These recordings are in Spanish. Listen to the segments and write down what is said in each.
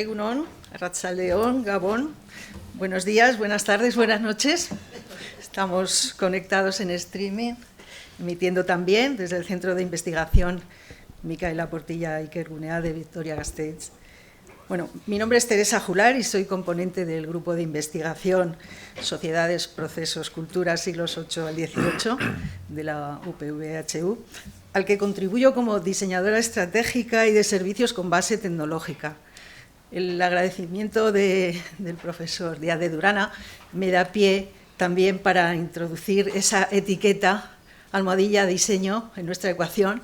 Egunon, Arratsaldeon, Gabón. Buenos días, buenas tardes, buenas noches. Estamos conectados en streaming, emitiendo también desde el Centro de Investigación Micaela Portilla Ikergunea de Vitoria-Gasteiz. Bueno, mi nombre es Teresa Jular y soy componente del grupo de investigación Sociedades, Procesos, Culturas, siglos VIII al XVIII de la UPV-HU, al que contribuyo como diseñadora estratégica y de servicios con base tecnológica. El agradecimiento del profesor Díaz de Durana me da pie también para introducir esa etiqueta almohadilla diseño en nuestra ecuación,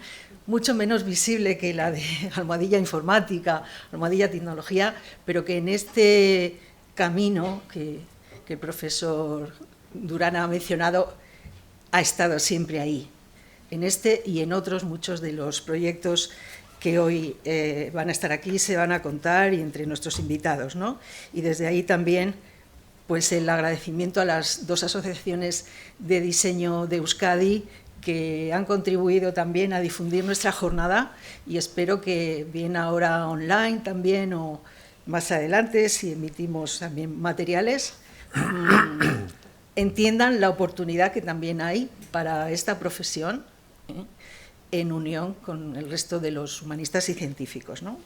mucho menos visible que la de almohadilla informática, almohadilla tecnología, pero que en este camino que el profesor Durana ha mencionado ha estado siempre ahí, en este y en otros muchos de los proyectos que hoy van a estar aquí, se van a contar y entre nuestros invitados, ¿no? Y desde ahí también pues el agradecimiento a las dos asociaciones de diseño de Euskadi que han contribuido también a difundir nuestra jornada y espero que bien ahora online también o más adelante, si emitimos también materiales, entiendan la oportunidad que también hay para esta profesión en unión con el resto de los humanistas y científicos, ¿no?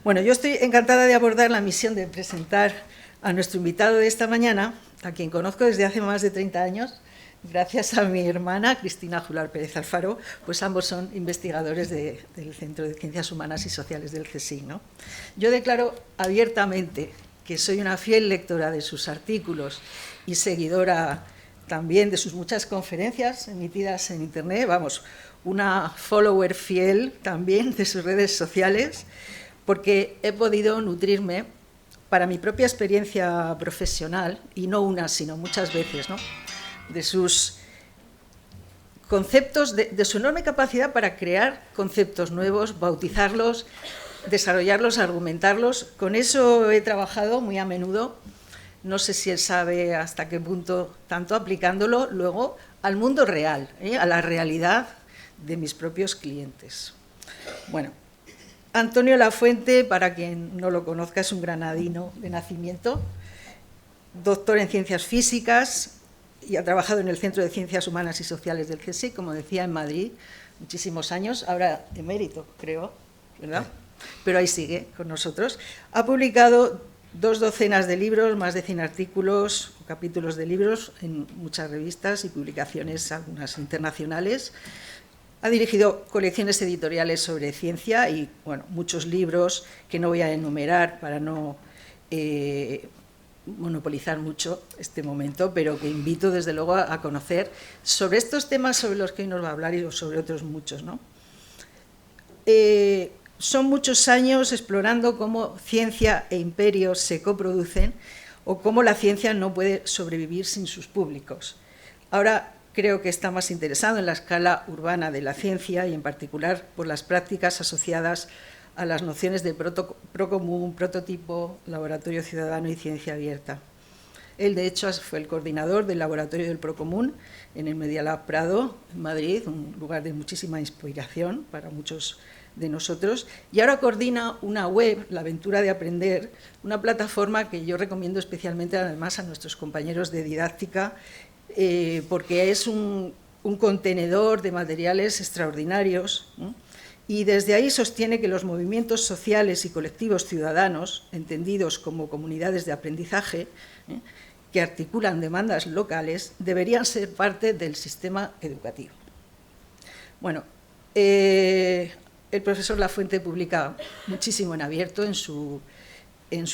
Bueno, yo estoy encantada de abordar la misión de presentar a nuestro invitado de esta mañana, a quien conozco desde hace más de 30 años, gracias a mi hermana, Cristina Jular Pérez Alfaro, pues ambos son investigadores del Centro de Ciencias Humanas y Sociales del CSIC, ¿no? Yo declaro abiertamente que soy una fiel lectora de sus artículos y seguidora también de sus muchas conferencias emitidas en Internet, vamos, una follower fiel también de sus redes sociales, porque he podido nutrirme para mi propia experiencia profesional, y no una, sino muchas veces, ¿no?, de sus conceptos, de su enorme capacidad para crear conceptos nuevos, bautizarlos, desarrollarlos, argumentarlos. Con eso he trabajado muy a menudo. No sé si él sabe hasta qué punto, tanto aplicándolo luego al mundo real, a la realidad de mis propios clientes. Bueno, Antonio Lafuente, para quien no lo conozca, es un granadino de nacimiento, doctor en Ciencias Físicas, y ha trabajado en el Centro de Ciencias Humanas y Sociales del CSIC, como decía, en Madrid, muchísimos años, ahora emérito, creo, ¿verdad? Pero ahí sigue con nosotros. Ha publicado 2 docenas de libros, más de 100 artículos, capítulos de libros en muchas revistas y publicaciones, algunas internacionales. Ha dirigido colecciones editoriales sobre ciencia y, bueno, muchos libros que no voy a enumerar para no monopolizar mucho este momento, pero que invito desde luego a conocer sobre estos temas sobre los que hoy nos va a hablar y sobre otros muchos, ¿no? Son muchos años explorando cómo ciencia e imperio se coproducen o cómo la ciencia no puede sobrevivir sin sus públicos. Ahora creo que está más interesado en la escala urbana de la ciencia y en particular por las prácticas asociadas a las nociones de procomún, prototipo, laboratorio ciudadano y ciencia abierta. Él, de hecho, fue el coordinador del laboratorio del Procomún en el Media Lab Prado, en Madrid, un lugar de muchísima inspiración para muchos de nosotros, y ahora coordina una web, La Aventura de Aprender, una plataforma que yo recomiendo especialmente además a nuestros compañeros de didáctica, porque es un contenedor de materiales extraordinarios, ¿no? Y desde ahí sostiene que los movimientos sociales y colectivos ciudadanos, entendidos como comunidades de aprendizaje, que articulan demandas locales, deberían ser parte del sistema educativo. Bueno, el profesor Lafuente publica muchísimo en abierto en su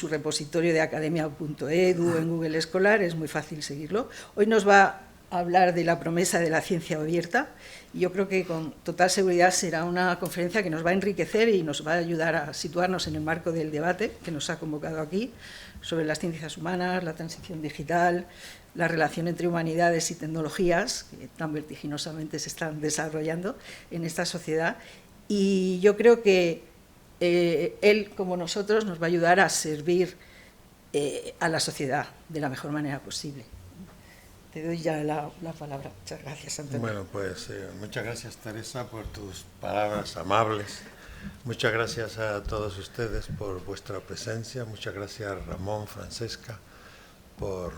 repositorio de academia.edu, en Google Escolar, es muy fácil seguirlo. Hoy nos va a hablar de la promesa de la ciencia abierta y yo creo que con total seguridad será una conferencia que nos va a enriquecer y nos va a ayudar a situarnos en el marco del debate que nos ha convocado aquí sobre las ciencias humanas, la transición digital, la relación entre humanidades y tecnologías que tan vertiginosamente se están desarrollando en esta sociedad. Y yo creo que él, como nosotros, nos va a ayudar a servir a la sociedad de la mejor manera posible. Te doy ya la palabra. Muchas gracias, Antonio. Bueno, pues muchas gracias, Teresa, por tus palabras amables Muchas gracias a todos ustedes por vuestra presencia. Muchas gracias, Ramón, Francesca, por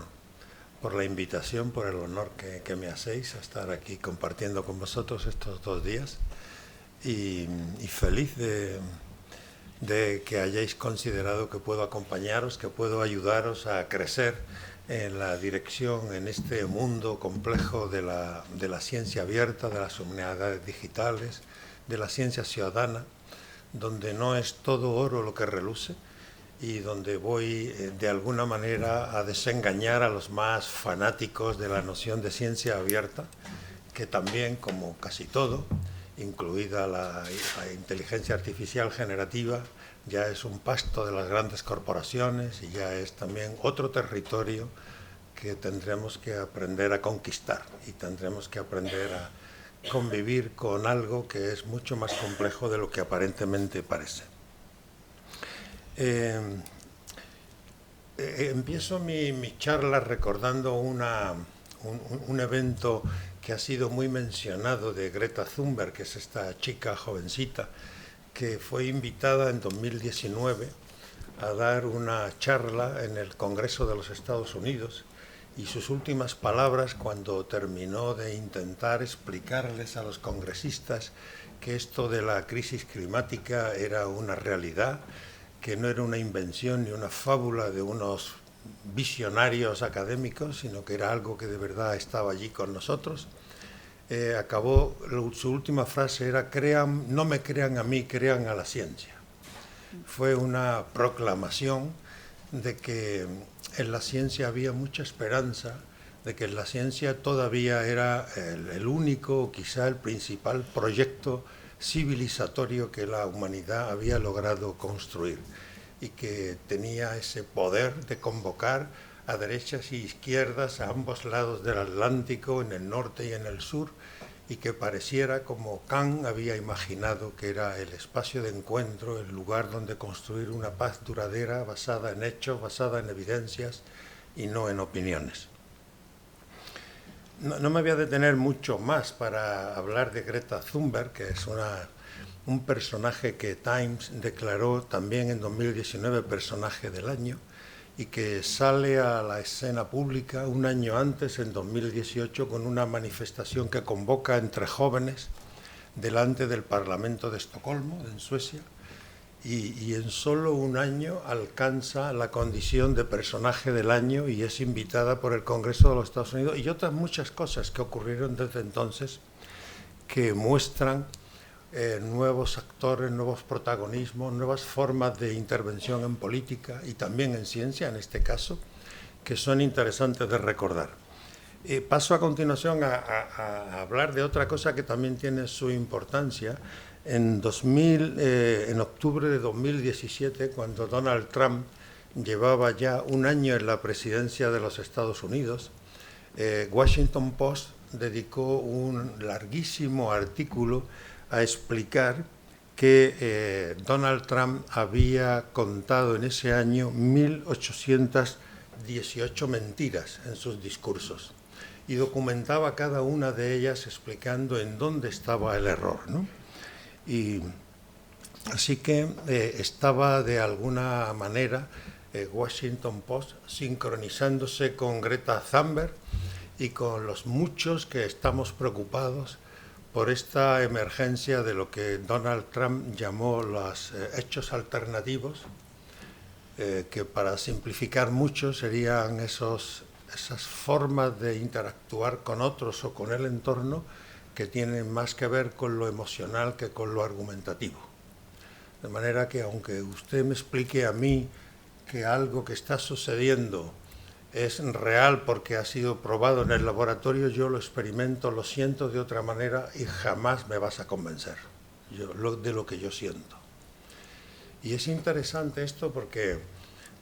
la invitación, por el honor que me hacéis a estar aquí compartiendo con vosotros estos 2 días. Y feliz de que hayáis considerado que puedo acompañaros, que puedo ayudaros a crecer en la dirección, en este mundo complejo de la ciencia abierta, de las humanidades digitales, de la ciencia ciudadana, donde no es todo oro lo que reluce y donde voy de alguna manera a desengañar a los más fanáticos de la noción de ciencia abierta, que también, como casi todo, incluida la inteligencia artificial generativa, ya es un pasto de las grandes corporaciones y ya es también otro territorio que tendremos que aprender a conquistar y tendremos que aprender a convivir con algo que es mucho más complejo de lo que aparentemente parece. Empiezo mi charla recordando un evento que ha sido muy mencionado de Greta Thunberg, que es esta chica jovencita que fue invitada en 2019 a dar una charla en el Congreso de los Estados Unidos, y sus últimas palabras, cuando terminó de intentar explicarles a los congresistas que esto de la crisis climática era una realidad, que no era una invención ni una fábula de unos visionarios académicos, sino que era algo que de verdad estaba allí con nosotros, acabó, su última frase era: no me crean a mí, crean a la ciencia. Fue una proclamación de que en la ciencia había mucha esperanza, de que la ciencia todavía era el único, quizá el principal proyecto civilizatorio que la humanidad había logrado construir, y que tenía ese poder de convocar a derechas y izquierdas a ambos lados del Atlántico, en el norte y en el sur, y que pareciera como Kant había imaginado que era el espacio de encuentro, el lugar donde construir una paz duradera basada en hechos, basada en evidencias y no en opiniones. No me voy a detener mucho más para hablar de Greta Thunberg, que es un personaje que Times declaró también en 2019 personaje del año, y que sale a la escena pública un año antes, en 2018, con una manifestación que convoca entre jóvenes delante del Parlamento de Estocolmo, en Suecia, y en solo un año alcanza la condición de personaje del año y es invitada por el Congreso de los Estados Unidos, y otras muchas cosas que ocurrieron desde entonces que muestran nuevos actores, nuevos protagonismos, nuevas formas de intervención en política y también en ciencia, en este caso, que son interesantes de recordar. Paso a continuación a hablar de otra cosa que también tiene su importancia. En octubre de 2017, cuando Donald Trump llevaba ya un año en la presidencia de los Estados Unidos, Washington Post dedicó un larguísimo artículo a explicar que Donald Trump había contado en ese año 1.818 mentiras en sus discursos y documentaba cada una de ellas explicando en dónde estaba el error, ¿no? Y así que estaba de alguna manera Washington Post sincronizándose con Greta Thunberg y con los muchos que estamos preocupados por esta emergencia de lo que Donald Trump llamó los hechos alternativos, que para simplificar mucho serían esas formas de interactuar con otros o con el entorno que tienen más que ver con lo emocional que con lo argumentativo. De manera que aunque usted me explique a mí que algo que está sucediendo es real porque ha sido probado en el laboratorio, yo lo experimento, lo siento de otra manera y jamás me vas a convencer de lo que yo siento. Y es interesante esto porque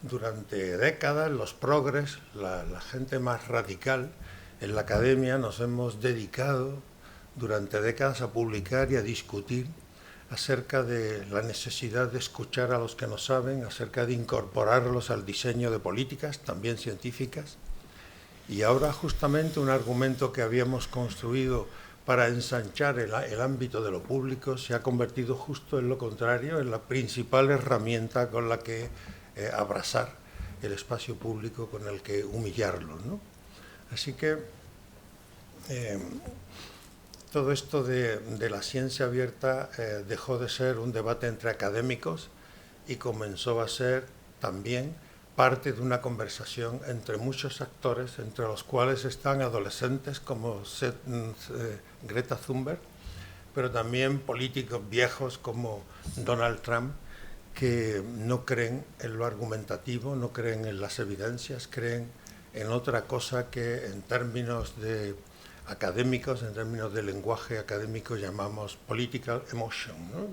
durante décadas los progres, la gente más radical en la academia, nos hemos dedicado durante décadas a publicar y a discutir acerca de la necesidad de escuchar a los que no saben, acerca de incorporarlos al diseño de políticas, también científicas. Y ahora justamente un argumento que habíamos construido para ensanchar el ámbito de lo público, se ha convertido justo en lo contrario, en la principal herramienta con la que abrazar el espacio público, con el que humillarlo, ¿no? Así que todo esto de la ciencia abierta dejó de ser un debate entre académicos y comenzó a ser también parte de una conversación entre muchos actores, entre los cuales están adolescentes como Greta Thunberg, pero también políticos viejos como Donald Trump, que no creen en lo argumentativo, no creen en las evidencias, creen en otra cosa que en términos de académicos, en términos de lenguaje académico, llamamos political emotion, ¿no?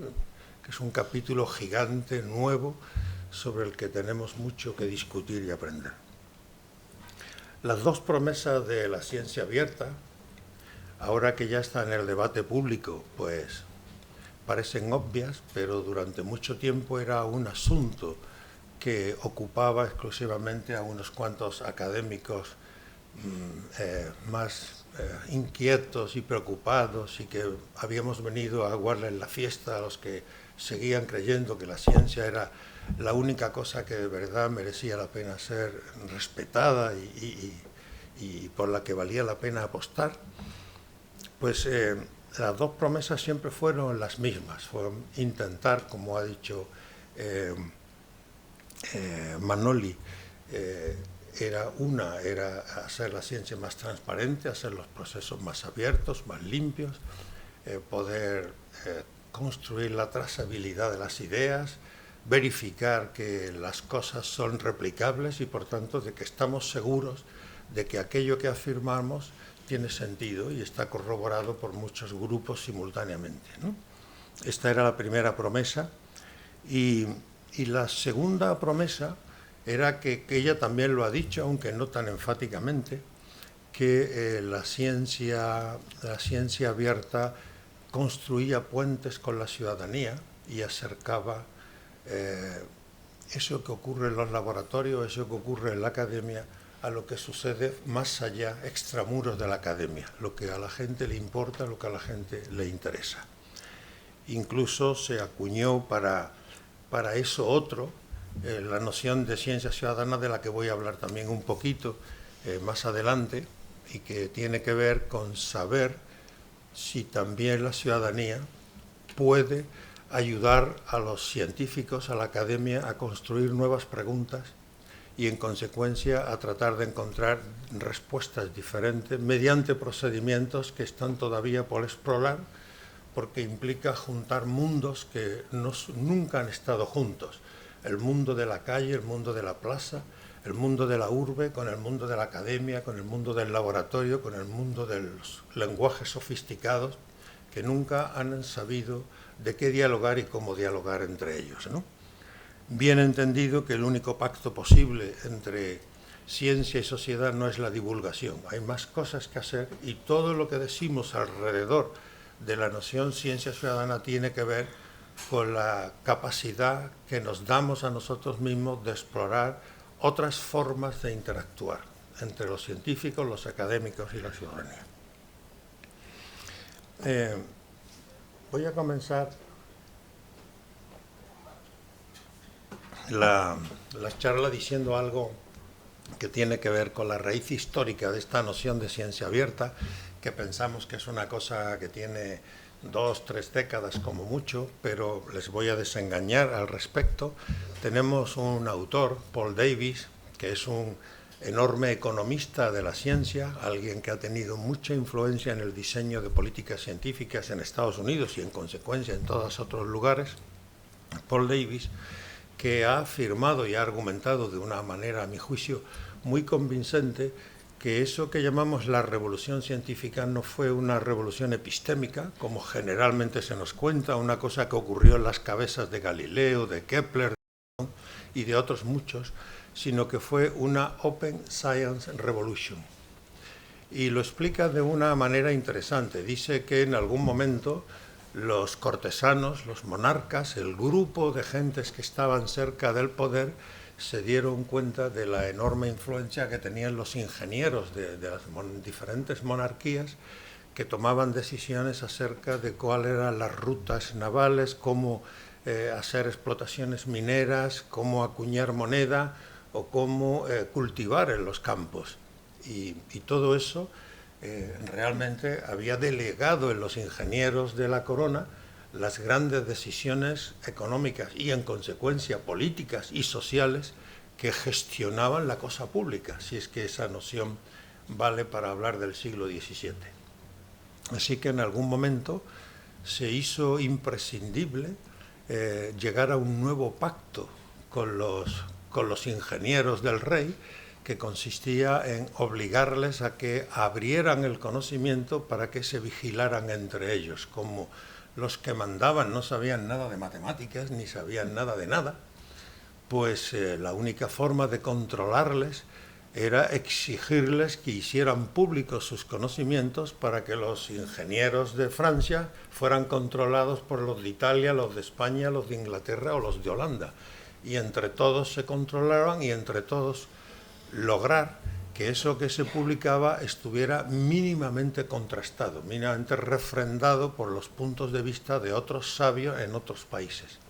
Que es un capítulo gigante, nuevo, sobre el que tenemos mucho que discutir y aprender. Las dos promesas de la ciencia abierta, ahora que ya está en el debate público, pues parecen obvias, pero durante mucho tiempo era un asunto que ocupaba exclusivamente a unos cuantos académicos más inquietos y preocupados, y que habíamos venido a aguarles la fiesta a los que seguían creyendo que la ciencia era la única cosa que de verdad merecía la pena ser respetada y por la que valía la pena apostar. Pues las dos promesas siempre fueron las mismas, fueron intentar, como ha dicho Manoli, era hacer la ciencia más transparente, hacer los procesos más abiertos, más limpios, poder construir la trazabilidad de las ideas, verificar que las cosas son replicables y, por tanto, de que estamos seguros de que aquello que afirmamos tiene sentido y está corroborado por muchos grupos simultáneamente, ¿no? Esta era la primera promesa, y la segunda promesa era que ella también lo ha dicho, aunque no tan enfáticamente, que la ciencia abierta construía puentes con la ciudadanía y acercaba eso que ocurre en los laboratorios, eso que ocurre en la academia, a lo que sucede más allá, extramuros de la academia, lo que a la gente le importa, lo que a la gente le interesa. Incluso se acuñó para eso otro, la noción de ciencia ciudadana, de la que voy a hablar también un poquito más adelante, y que tiene que ver con saber si también la ciudadanía puede ayudar a los científicos, a la academia, a construir nuevas preguntas y, en consecuencia, a tratar de encontrar respuestas diferentes mediante procedimientos que están todavía por explorar, porque implica juntar mundos que nunca han estado juntos. El mundo de la calle, el mundo de la plaza, el mundo de la urbe, con el mundo de la academia, con el mundo del laboratorio, con el mundo de los lenguajes sofisticados, que nunca han sabido de qué dialogar y cómo dialogar entre ellos, ¿no? Bien entendido que el único pacto posible entre ciencia y sociedad no es la divulgación. Hay más cosas que hacer, y todo lo que decimos alrededor de la noción ciencia ciudadana tiene que ver con la capacidad que nos damos a nosotros mismos de explorar otras formas de interactuar entre los científicos, los académicos y la ciudadanía. Voy a comenzar la charla diciendo algo que tiene que ver con la raíz histórica de esta noción de ciencia abierta, que pensamos que es una cosa que tiene 2 o 3 décadas como mucho, pero les voy a desengañar al respecto. Tenemos un autor, Paul Davies, que es un enorme economista de la ciencia, alguien que ha tenido mucha influencia en el diseño de políticas científicas en Estados Unidos y, en consecuencia, en todos otros lugares. Paul Davies, que ha afirmado y ha argumentado de una manera, a mi juicio, muy convincente, que eso que llamamos la revolución científica no fue una revolución epistémica, como generalmente se nos cuenta, una cosa que ocurrió en las cabezas de Galileo, de Kepler y de otros muchos, sino que fue una Open Science Revolution. Y lo explica de una manera interesante. Dice que en algún momento los cortesanos, los monarcas, el grupo de gentes que estaban cerca del poder, se dieron cuenta de la enorme influencia que tenían los ingenieros de las diferentes monarquías, que tomaban decisiones acerca de cuáles eran las rutas navales, cómo hacer explotaciones mineras, cómo acuñar moneda o cómo cultivar en los campos. Y todo eso realmente había delegado en los ingenieros de la corona las grandes decisiones económicas y, en consecuencia, políticas y sociales que gestionaban la cosa pública, si es que esa noción vale para hablar del siglo XVII. Así que en algún momento se hizo imprescindible llegar a un nuevo pacto con los ingenieros del rey, que consistía en obligarles a que abrieran el conocimiento para que se vigilaran entre ellos. Como los que mandaban no sabían nada de matemáticas ni sabían nada de nada, pues la única forma de controlarles era exigirles que hicieran públicos sus conocimientos para que los ingenieros de Francia fueran controlados por los de Italia, los de España, los de Inglaterra o los de Holanda. Y entre todos se controlaban y entre todos lograr que eso que se publicaba estuviera mínimamente contrastado, mínimamente refrendado por los puntos de vista de otros sabios en otros países.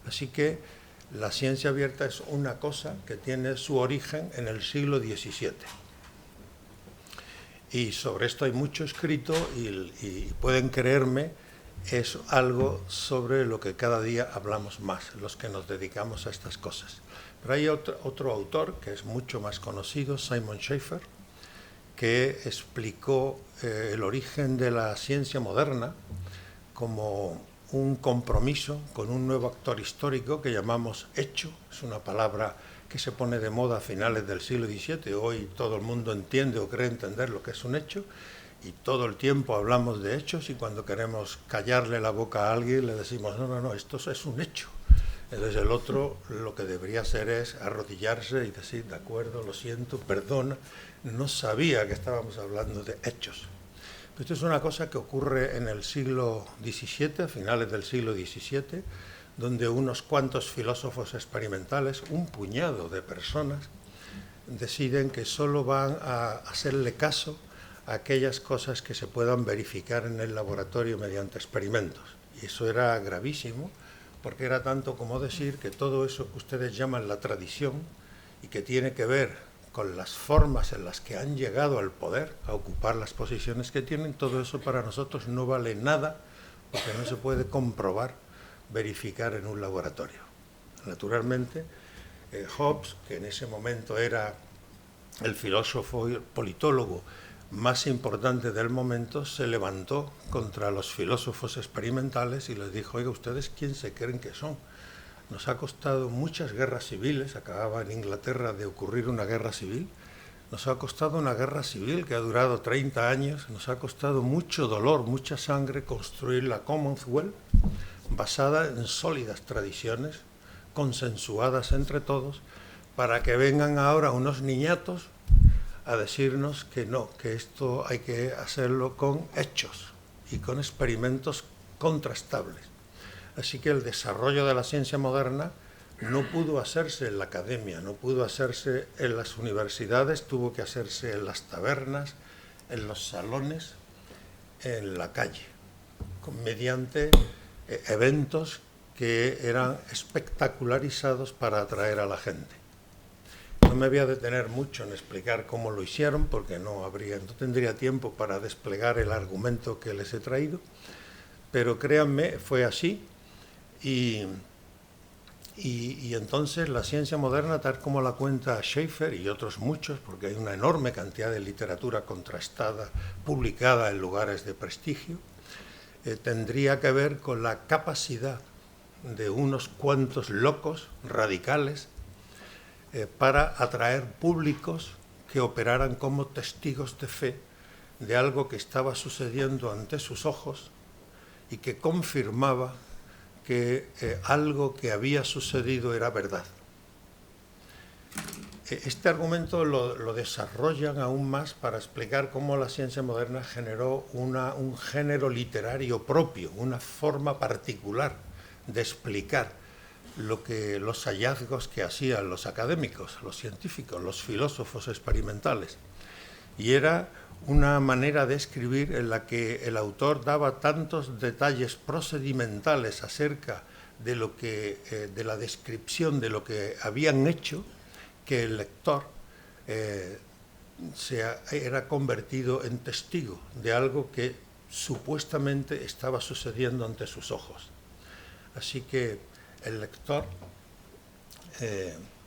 Así que la ciencia abierta es una cosa que tiene su origen en el siglo XVII. Y sobre esto hay mucho escrito y pueden creerme, es algo sobre lo que cada día hablamos más, los que nos dedicamos a estas cosas. Pero hay otro autor que es mucho más conocido, Simon Schaffer, que explicó el origen de la ciencia moderna como un compromiso con un nuevo actor histórico que llamamos hecho. Es una palabra que se pone de moda a finales del siglo XVII. Hoy todo el mundo entiende o cree entender lo que es un hecho, y todo el tiempo hablamos de hechos, y cuando queremos callarle la boca a alguien le decimos no, esto es un hecho. Entonces el otro lo que debería hacer es arrodillarse y decir, de acuerdo, lo siento, perdona, no sabía que estábamos hablando de hechos. Esto es una cosa que ocurre en el siglo XVII, a finales del siglo XVII, donde unos cuantos filósofos experimentales, un puñado de personas, deciden que solo van a hacerle caso a aquellas cosas que se puedan verificar en el laboratorio mediante experimentos. Y eso era gravísimo, porque era tanto como decir que todo eso que ustedes llaman la tradición y que tiene que ver con las formas en las que han llegado al poder, a ocupar las posiciones que tienen, todo eso para nosotros no vale nada, porque no se puede comprobar, verificar en un laboratorio. Naturalmente, Hobbes, que en ese momento era el filósofo y politólogo más importante del momento, se levantó contra los filósofos experimentales y les dijo, oiga, ¿ustedes quién se creen que son? Nos ha costado muchas guerras civiles, acababa en Inglaterra de ocurrir una guerra civil, nos ha costado una guerra civil que ha durado 30 años, nos ha costado mucho dolor, mucha sangre construir la Commonwealth, basada en sólidas tradiciones, consensuadas entre todos, para que vengan ahora unos niñatos a decirnos que no, que esto hay que hacerlo con hechos y con experimentos contrastables. Así que el desarrollo de la ciencia moderna no pudo hacerse en la academia, no pudo hacerse en las universidades, tuvo que hacerse en las tabernas, en los salones, en la calle, mediante eventos que eran espectacularizados para atraer a la gente. No me voy a detener mucho en explicar cómo lo hicieron, porque no tendría tiempo para desplegar el argumento que les he traído, pero créanme, fue así. Y entonces la ciencia moderna, tal como la cuenta Schaffer y otros muchos, porque hay una enorme cantidad de literatura contrastada, publicada en lugares de prestigio, tendría que ver con la capacidad de unos cuantos locos radicales para atraer públicos que operaran como testigos de fe de algo que estaba sucediendo ante sus ojos y que confirmaba que algo que había sucedido era verdad. Este argumento lo desarrollan aún más para explicar cómo la ciencia moderna generó un género literario propio, una forma particular de explicar los hallazgos que hacían los académicos, los científicos, los filósofos experimentales. y era una manera de escribir en la que el autor daba tantos detalles procedimentales acerca de de la descripción de lo que habían hecho, que el lector era convertido en testigo de algo que supuestamente estaba sucediendo ante sus ojos. Así que el lector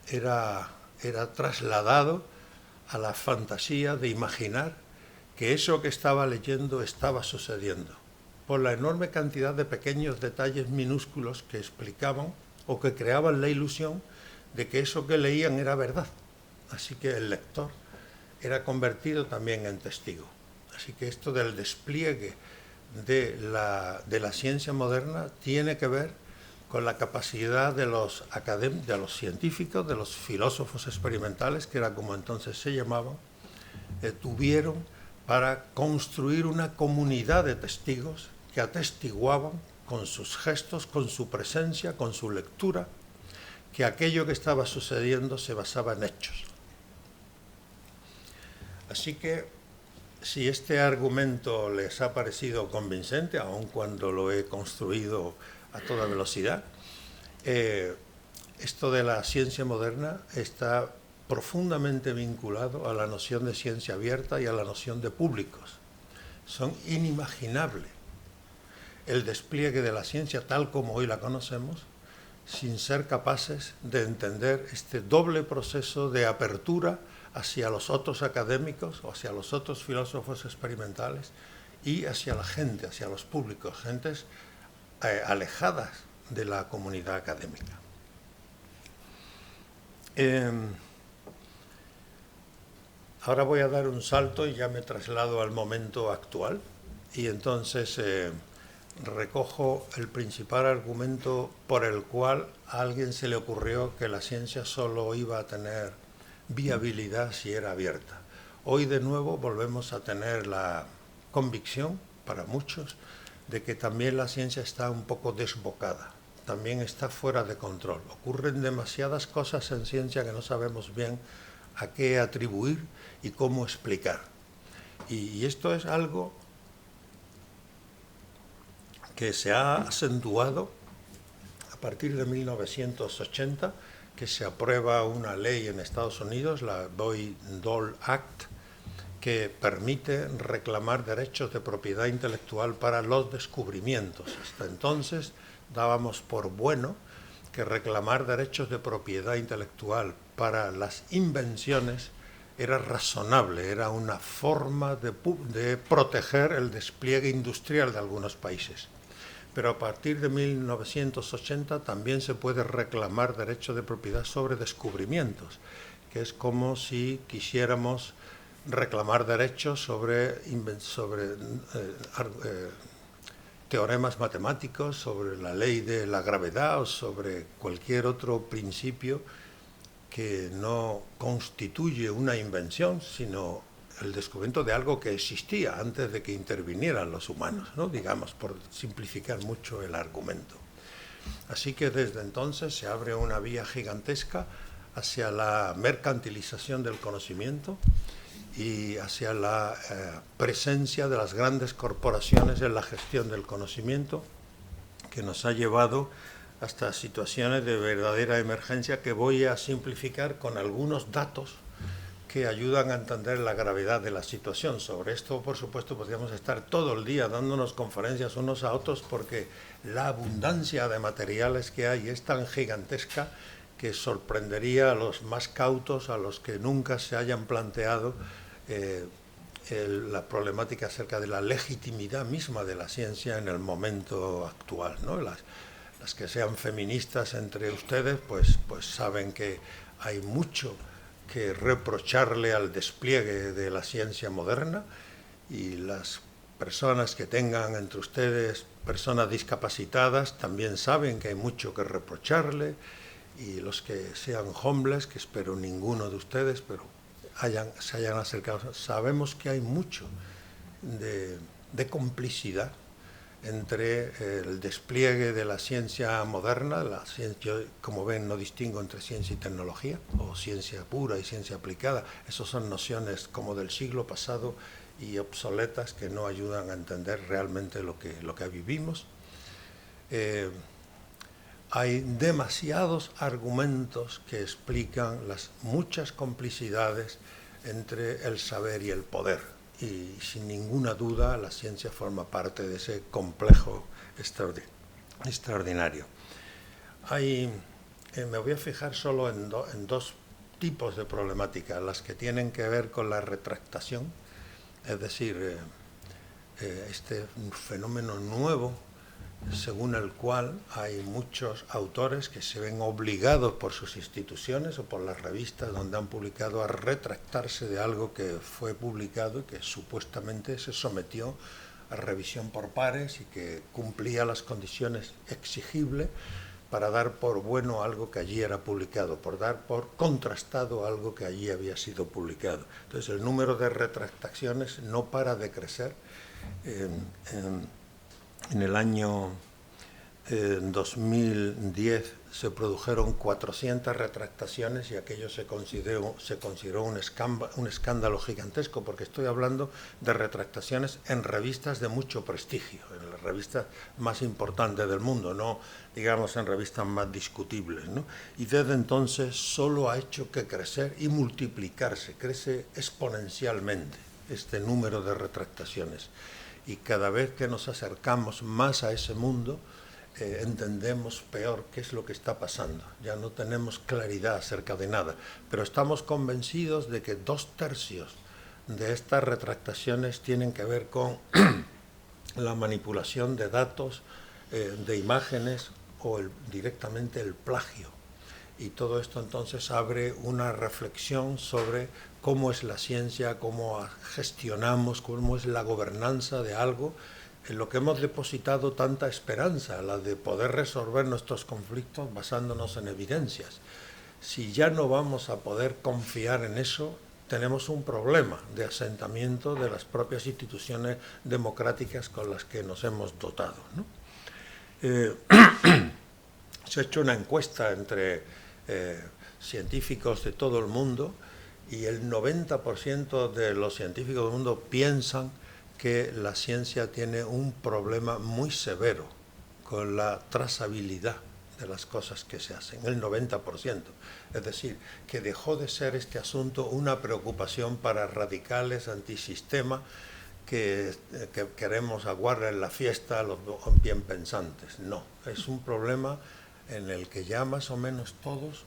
era trasladado a la fantasía de imaginar que eso que estaba leyendo estaba sucediendo, por la enorme cantidad de pequeños detalles minúsculos que explicaban o que creaban la ilusión de que eso que leían era verdad. Así que el lector era convertido también en testigo. Así que esto del despliegue de la ciencia moderna tiene que ver con la capacidad de los científicos, de los filósofos experimentales, que era como entonces se llamaban, tuvieron para construir una comunidad de testigos que atestiguaban con sus gestos, con su presencia, con su lectura, que aquello que estaba sucediendo se basaba en hechos. Así que, si este argumento les ha parecido convincente, aun cuando lo he construido a toda velocidad, esto de la ciencia moderna está profundamente vinculado a la noción de ciencia abierta y a la noción de públicos. Son inimaginables el despliegue de la ciencia tal como hoy la conocemos sin ser capaces de entender este doble proceso de apertura hacia los otros académicos o hacia los otros filósofos experimentales y hacia la gente, hacia los públicos, gentes alejadas de la comunidad académica. Ahora voy a dar un salto y ya me traslado al momento actual y entonces recojo el principal argumento por el cual a alguien se le ocurrió que la ciencia solo iba a tener viabilidad si era abierta. Hoy de nuevo volvemos a tener la convicción, para muchos, de que también la ciencia está un poco desbocada, también está fuera de control. Ocurren demasiadas cosas en ciencia que no sabemos bien a qué atribuir y cómo explicar. Y esto es algo que se ha acentuado a partir de 1980, que se aprueba una ley en Estados Unidos, la Bayh-Dole Act, que permite reclamar derechos de propiedad intelectual para los descubrimientos. Hasta entonces dábamos por bueno que reclamar derechos de propiedad intelectual para las invenciones era razonable, era una forma de proteger el despliegue industrial de algunos países. Pero a partir de 1980 también se puede reclamar derecho de propiedad sobre descubrimientos, que es como si quisiéramos reclamar derechos sobre teoremas matemáticos, sobre la ley de la gravedad o sobre cualquier otro principio que no constituye una invención, sino el descubrimiento de algo que existía antes de que intervinieran los humanos, ¿no? Digamos, por simplificar mucho el argumento. Así que desde entonces se abre una vía gigantesca hacia la mercantilización del conocimiento y hacia la presencia de las grandes corporaciones en la gestión del conocimiento, que nos ha llevado hasta situaciones de verdadera emergencia que voy a simplificar con algunos datos que ayudan a entender la gravedad de la situación. Sobre esto, por supuesto, podríamos estar todo el día dándonos conferencias unos a otros, porque la abundancia de materiales que hay es tan gigantesca que sorprendería a los más cautos, a los que nunca se hayan planteado la problemática acerca de la legitimidad misma de la ciencia en el momento actual, ¿no? Las que sean feministas entre ustedes, pues saben que hay mucho que reprocharle al despliegue de la ciencia moderna, y las personas que tengan entre ustedes personas discapacitadas también saben que hay mucho que reprocharle, y los que sean homeless, que espero ninguno de ustedes, pero se hayan acercado, sabemos que hay mucho de complicidad entre el despliegue de la ciencia moderna, yo, como ven, no distingo entre ciencia y tecnología, o ciencia pura y ciencia aplicada. Esas son nociones como del siglo pasado y obsoletas que no ayudan a entender realmente lo que vivimos. Hay demasiados argumentos que explican las muchas complicidades entre el saber y el poder. Y sin ninguna duda la ciencia forma parte de ese complejo extraordinario. Me voy a fijar solo en dos tipos de problemática, las que tienen que ver con la retractación, es decir, este fenómeno nuevo según el cual hay muchos autores que se ven obligados por sus instituciones o por las revistas donde han publicado a retractarse de algo que fue publicado y que supuestamente se sometió a revisión por pares y que cumplía las condiciones exigibles para dar por bueno algo que allí era publicado, por dar por contrastado algo que allí había sido publicado. Entonces el número de retractaciones no para de crecer. En el año 2010 se produjeron 400 retractaciones y aquello se consideró un escándalo gigantesco, porque estoy hablando de retractaciones en revistas de mucho prestigio, en las revistas más importantes del mundo, no digamos en revistas más discutibles, ¿no? Y desde entonces solo ha hecho que crecer y multiplicarse, crece exponencialmente este número de retractaciones. Y cada vez que nos acercamos más a ese mundo, entendemos peor qué es lo que está pasando. Ya no tenemos claridad acerca de nada, pero estamos convencidos de que 2/3 de estas retractaciones tienen que ver con la manipulación de datos, de imágenes o directamente el plagio. Y todo esto entonces abre una reflexión sobre cómo es la ciencia, cómo gestionamos, cómo es la gobernanza de algo en lo que hemos depositado tanta esperanza, la de poder resolver nuestros conflictos basándonos en evidencias. Si ya no vamos a poder confiar en eso, tenemos un problema de asentamiento de las propias instituciones democráticas con las que nos hemos dotado, ¿no? Se ha hecho una encuesta entre científicos de todo el mundo y el 90% de los científicos del mundo piensan que la ciencia tiene un problema muy severo con la trazabilidad de las cosas que se hacen, el 90%. Es decir, que dejó de ser este asunto una preocupación para radicales antisistema que queremos aguardar en la fiesta a los bien pensantes. No, es un problema en el que ya más o menos todos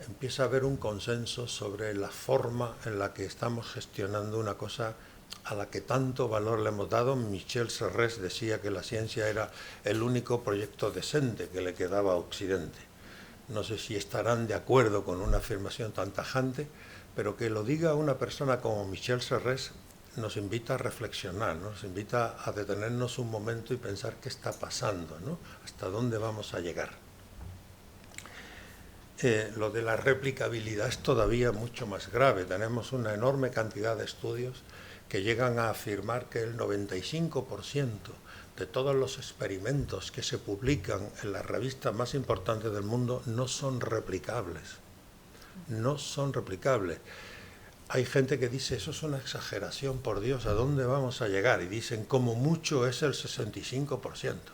empieza a haber un consenso sobre la forma en la que estamos gestionando una cosa a la que tanto valor le hemos dado. Michel Serres decía que la ciencia era el único proyecto decente que le quedaba a Occidente. No sé si estarán de acuerdo con una afirmación tan tajante, pero que lo diga una persona como Michel Serres nos invita a reflexionar, ¿no? Nos invita a detenernos un momento y pensar qué está pasando, ¿no? Hasta dónde vamos a llegar. Lo de la replicabilidad es todavía mucho más grave. Tenemos una enorme cantidad de estudios que llegan a afirmar que el 95% de todos los experimentos que se publican en las revistas más importantes del mundo no son replicables. No son replicables. Hay gente que dice, eso es una exageración, por Dios, ¿a dónde vamos a llegar? Y dicen, como mucho es el 65%.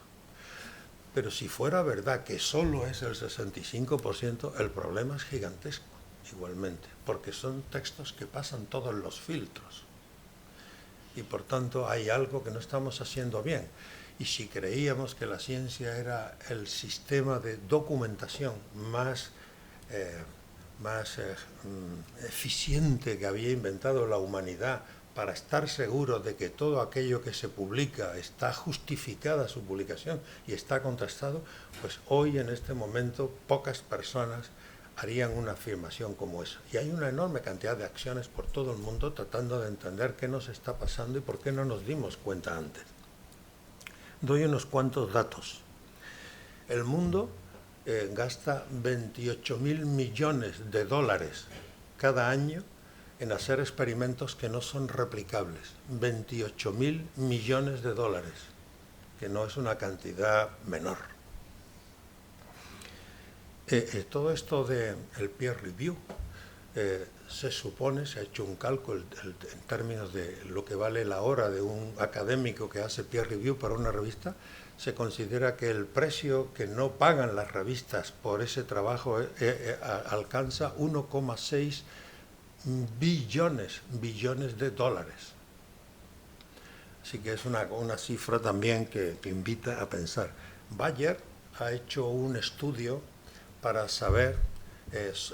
Pero si fuera verdad que solo es el 65%, el problema es gigantesco, igualmente, porque son textos que pasan todos los filtros. Y por tanto hay algo que no estamos haciendo bien. Y si creíamos que la ciencia era el sistema de documentación más eficiente que había inventado la humanidad para estar seguro de que todo aquello que se publica está justificada su publicación y está contrastado, pues hoy en este momento pocas personas harían una afirmación como esa. Y hay una enorme cantidad de acciones por todo el mundo tratando de entender qué nos está pasando y por qué no nos dimos cuenta antes. Doy unos cuantos datos. El mundo gasta 28.000 millones de dólares cada año en hacer experimentos que no son replicables. 28.000 millones de dólares. que no es una cantidad menor. Todo esto del peer review, se supone, se ha hecho un cálculo en términos de lo que vale la hora de un académico que hace peer review para una revista. Se considera que el precio que no pagan las revistas por ese trabajo alcanza 1,6 billones de dólares. Así que es una cifra también que invita a pensar. Bayer ha hecho un estudio para saber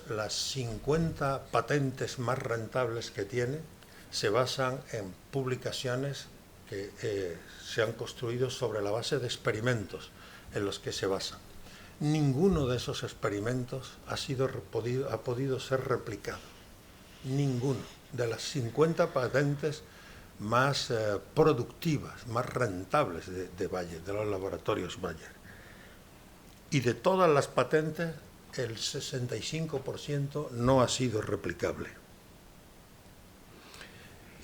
las 50 patentes más rentables que tiene. Se basan en publicaciones que se han construido sobre la base de experimentos en los que se basan. Ninguno de esos experimentos ha podido ser replicado. Ninguno de las 50 patentes más productivas, más rentables de Bayer, de los laboratorios Bayer. Y de todas las patentes, el 65% no ha sido replicable.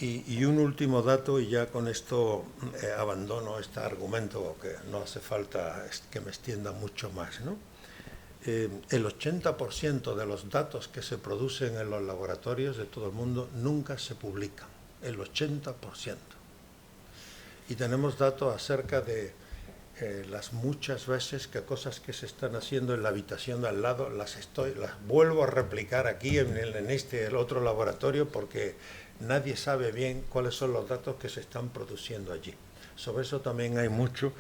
Y un último dato, y ya con esto abandono este argumento, que no hace falta que me extienda mucho más, ¿no? El 80% de los datos que se producen en los laboratorios de todo el mundo nunca se publican, el 80%. Y tenemos datos acerca de las muchas veces que cosas que se están haciendo en la habitación de al lado las vuelvo a replicar aquí en el otro laboratorio, porque nadie sabe bien cuáles son los datos que se están produciendo allí. Sobre eso también hay mucho,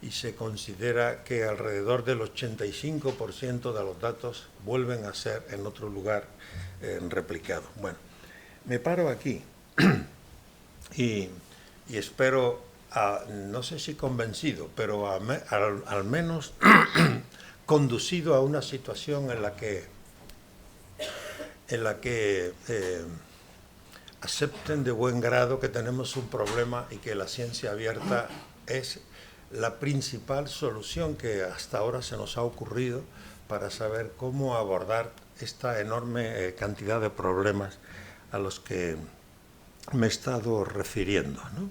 y se considera que alrededor del 85% de los datos vuelven a ser en otro lugar replicados. Bueno, me paro aquí y espero, no sé si convencido, pero al menos conducido a una situación en la que acepten de buen grado que tenemos un problema y que la ciencia abierta es la principal solución que hasta ahora se nos ha ocurrido para saber cómo abordar esta enorme cantidad de problemas a los que me he estado refiriendo, ¿no?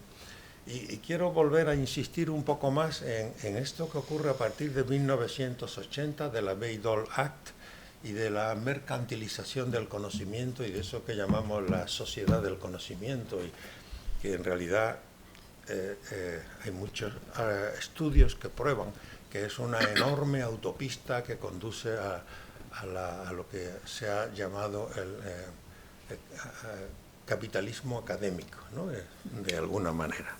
Y quiero volver a insistir un poco más en esto que ocurre a partir de 1980, de la Bayh-Dole Act y de la mercantilización del conocimiento y de eso que llamamos la sociedad del conocimiento, y que en realidad hay muchos estudios que prueban que es una enorme autopista que conduce a lo que se ha llamado el capitalismo académico, ¿no? De alguna manera.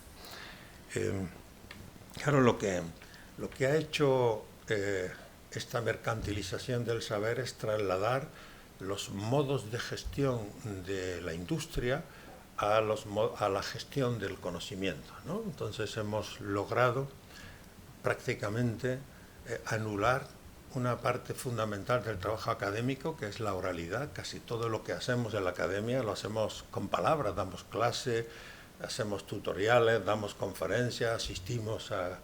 Claro, lo que ha hecho esta mercantilización del saber es trasladar los modos de gestión de la industria a la gestión del conocimiento, ¿no? Entonces hemos logrado prácticamente anular una parte fundamental del trabajo académico, que es la oralidad. Casi todo lo que hacemos en la academia lo hacemos con palabras, damos clase, hacemos tutoriales, damos conferencias, asistimos a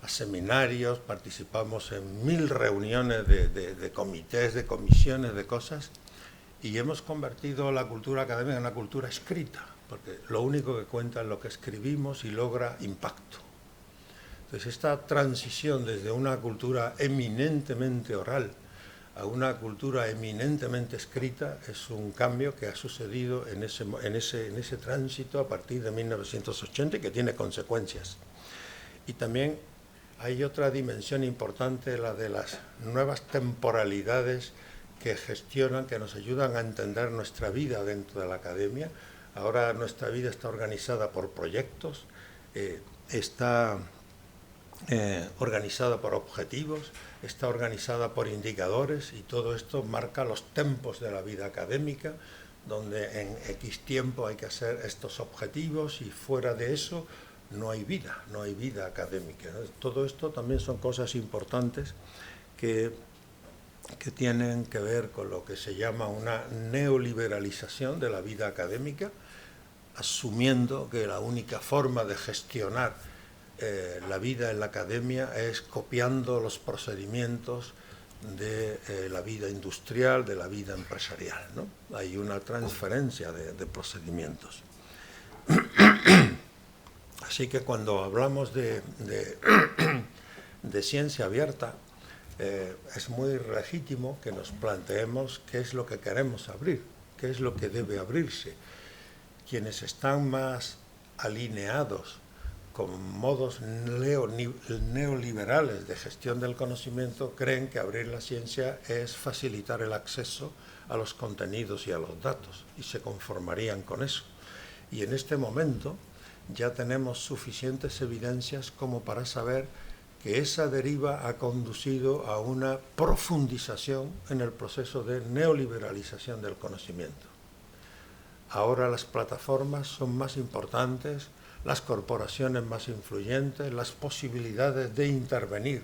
seminarios, participamos en 1000 reuniones de comités, de comisiones, de cosas, y hemos convertido la cultura académica en una cultura escrita, porque lo único que cuenta es lo que escribimos y logra impacto. Entonces, esta transición desde una cultura eminentemente oral a una cultura eminentemente escrita es un cambio que ha sucedido en ese tránsito a partir de 1980 y que tiene consecuencias. Y también hay otra dimensión importante, la de las nuevas temporalidades que gestionan, que nos ayudan a entender nuestra vida dentro de la academia. Ahora nuestra vida está organizada por proyectos, está organizada por objetivos, está organizada por indicadores, y todo esto marca los tempos de la vida académica, donde en X tiempo hay que hacer estos objetivos y fuera de eso no hay vida académica. Todo esto también son cosas importantes que tienen que ver con lo que se llama una neoliberalización de la vida académica, asumiendo que la única forma de gestionar la vida en la academia es copiando los procedimientos de la vida industrial, de la vida empresarial, ¿no? Hay una transferencia de procedimientos. Así que cuando hablamos de ciencia abierta, es muy legítimo que nos planteemos qué es lo que queremos abrir, qué es lo que debe abrirse. Quienes están más alineados con modos neoliberales de gestión del conocimiento creen que abrir la ciencia es facilitar el acceso a los contenidos y a los datos, y se conformarían con eso. Y en este momento ya tenemos suficientes evidencias como para saber que esa deriva ha conducido a una profundización en el proceso de neoliberalización del conocimiento. Ahora las plataformas son más importantes, las corporaciones más influyentes, las posibilidades de intervenir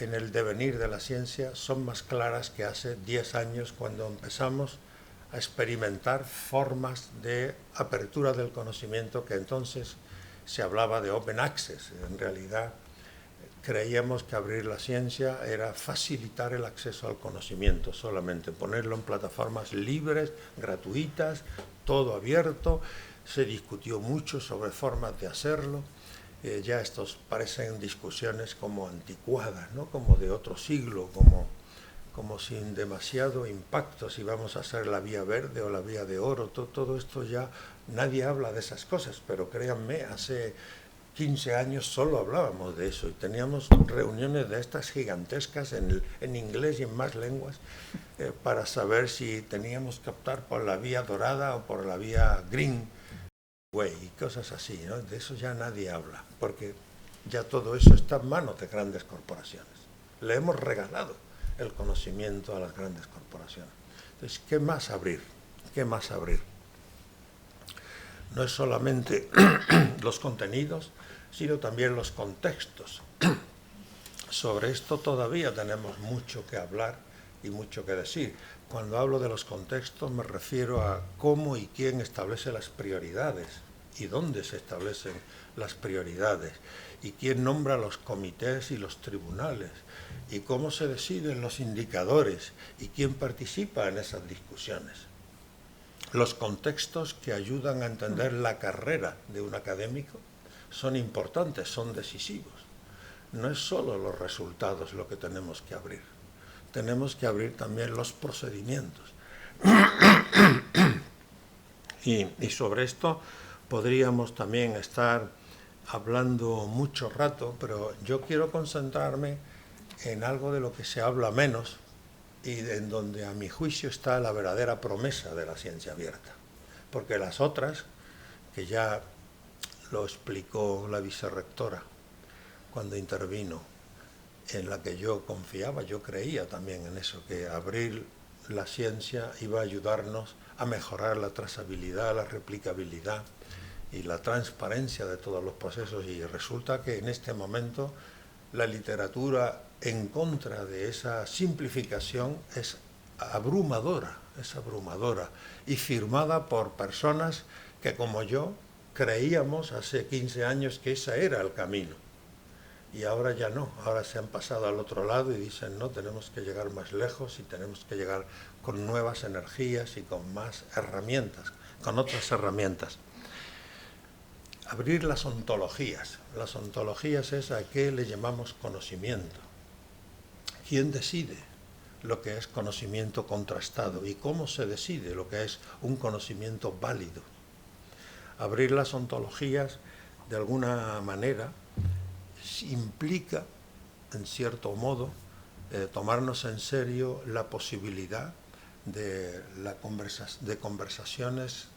en el devenir de la ciencia son más claras que hace 10 años cuando empezamos a experimentar formas de apertura del conocimiento que entonces se hablaba de open access. En realidad creíamos que abrir la ciencia era facilitar el acceso al conocimiento, solamente ponerlo en plataformas libres, gratuitas, todo abierto. Se discutió mucho sobre formas de hacerlo. Ya estos parecen discusiones como anticuadas, ¿no? Como de otro siglo, como sin demasiado impacto, si vamos a hacer la vía verde o la vía de oro. Todo esto ya, nadie habla de esas cosas, pero créanme, hace 15 años solo hablábamos de eso y teníamos reuniones de estas gigantescas en inglés y en más lenguas para saber si teníamos que optar por la vía dorada o por la vía green way y cosas así, ¿no? De eso ya nadie habla, porque ya todo eso está en manos de grandes corporaciones. Le hemos regalado el conocimiento a las grandes corporaciones. Entonces, ¿qué más abrir? ¿Qué más abrir? No es solamente los contenidos, sino también los contextos. Sobre esto todavía tenemos mucho que hablar y mucho que decir. Cuando hablo de los contextos me refiero a cómo y quién establece las prioridades y dónde se establecen las prioridades y quién nombra los comités y los tribunales y cómo se deciden los indicadores y quién participa en esas discusiones. Los contextos que ayudan a entender la carrera de un académico son importantes, son decisivos. No es solo los resultados lo que tenemos que abrir. Tenemos que abrir también los procedimientos. Y sobre esto podríamos también estar hablando mucho rato, pero yo quiero concentrarme en algo de lo que se habla menos y en donde a mi juicio está la verdadera promesa de la ciencia abierta. Porque las otras, que ya lo explicó la vicerrectora cuando intervino, en la que yo confiaba, yo creía también en eso, que abrir la ciencia iba a ayudarnos a mejorar la trazabilidad, la replicabilidad y la transparencia de todos los procesos, y resulta que en este momento la literatura en contra de esa simplificación es abrumadora, y firmada por personas que, como yo, creíamos hace 15 años que ese era el camino. Y ahora ya no, ahora se han pasado al otro lado y dicen, no, tenemos que llegar más lejos y tenemos que llegar con nuevas energías y con más herramientas, con otras herramientas. Abrir las ontologías. Las ontologías es a qué le llamamos conocimiento. ¿Quién decide lo que es conocimiento contrastado y cómo se decide lo que es un conocimiento válido? Abrir las ontologías, de alguna manera, implica, en cierto modo, tomarnos en serio la posibilidad de conversaciones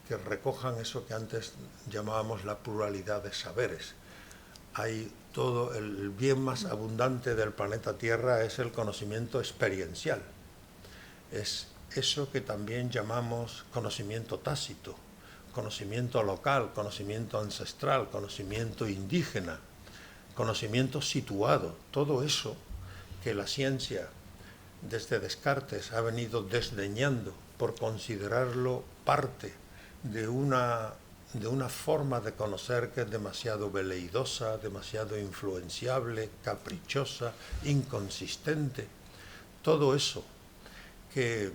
que recojan eso que antes llamábamos la pluralidad de saberes. Hay todo, el bien más abundante del planeta Tierra es el conocimiento experiencial. Es eso que también llamamos conocimiento tácito, conocimiento local, conocimiento ancestral, conocimiento indígena, conocimiento situado. Todo eso que la ciencia desde Descartes ha venido desdeñando por considerarlo parte de una forma de conocer que es demasiado veleidosa, demasiado influenciable, caprichosa, inconsistente. Todo eso que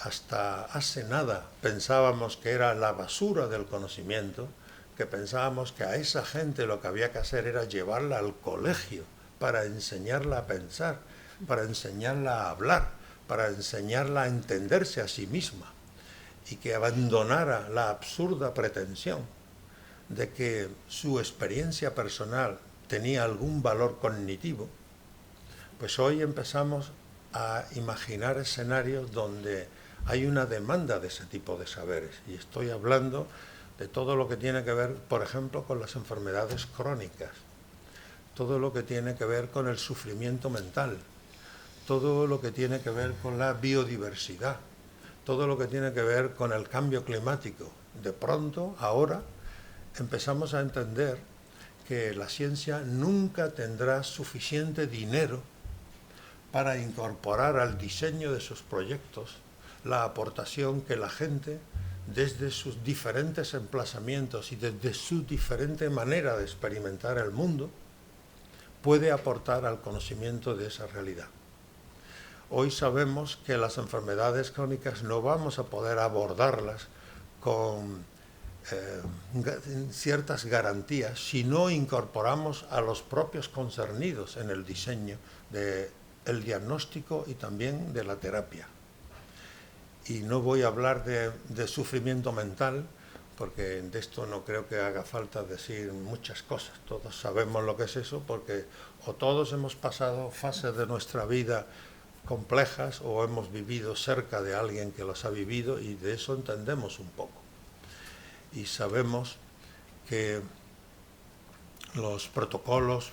hasta hace nada pensábamos que era la basura del conocimiento, que pensábamos que a esa gente lo que había que hacer era llevarla al colegio para enseñarla a pensar, para enseñarla a hablar, para enseñarla a entenderse a sí misma, y que abandonara la absurda pretensión de que su experiencia personal tenía algún valor cognitivo, pues hoy empezamos a imaginar escenarios donde hay una demanda de ese tipo de saberes. Y estoy hablando de todo lo que tiene que ver, por ejemplo, con las enfermedades crónicas, todo lo que tiene que ver con el sufrimiento mental, todo lo que tiene que ver con la biodiversidad, todo lo que tiene que ver con el cambio climático. De pronto, ahora, empezamos a entender que la ciencia nunca tendrá suficiente dinero para incorporar al diseño de sus proyectos la aportación que la gente, desde sus diferentes emplazamientos y desde su diferente manera de experimentar el mundo, puede aportar al conocimiento de esa realidad. Hoy sabemos que las enfermedades crónicas no vamos a poder abordarlas con ciertas garantías si no incorporamos a los propios concernidos en el diseño del diagnóstico y también de la terapia. Y no voy a hablar de sufrimiento mental, porque de esto no creo que haga falta decir muchas cosas. Todos sabemos lo que es eso, porque o todos hemos pasado fases de nuestra vida complejas o hemos vivido cerca de alguien que los ha vivido, y de eso entendemos un poco. Y sabemos que los protocolos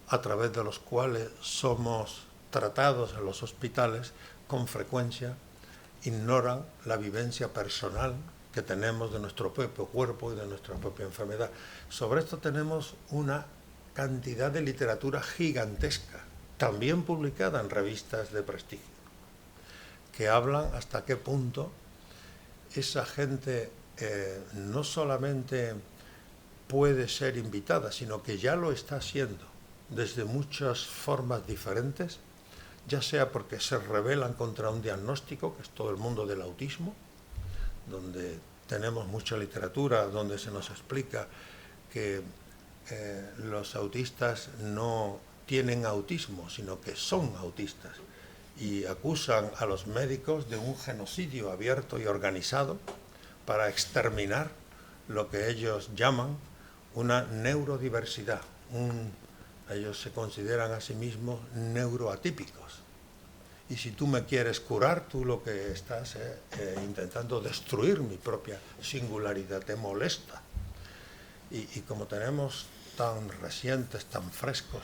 a través de los cuales somos tratados en los hospitales con frecuencia ignoran la vivencia personal que tenemos de nuestro propio cuerpo y de nuestra propia enfermedad. Sobre esto tenemos una cantidad de literatura gigantesca, también publicada en revistas de prestigio, que hablan hasta qué punto esa gente no solamente puede ser invitada, sino que ya lo está haciendo desde muchas formas diferentes, ya sea porque se rebelan contra un diagnóstico, que es todo el mundo del autismo, donde tenemos mucha literatura, donde se nos explica que los autistas no tienen autismo, sino que son autistas, y acusan a los médicos de un genocidio abierto y organizado para exterminar lo que ellos llaman una neurodiversidad. Ellos se consideran a sí mismos neuroatípicos. Y si tú me quieres curar, tú lo que estás intentando destruir mi propia singularidad, te molesta. Y como tenemos tan recientes, tan frescos,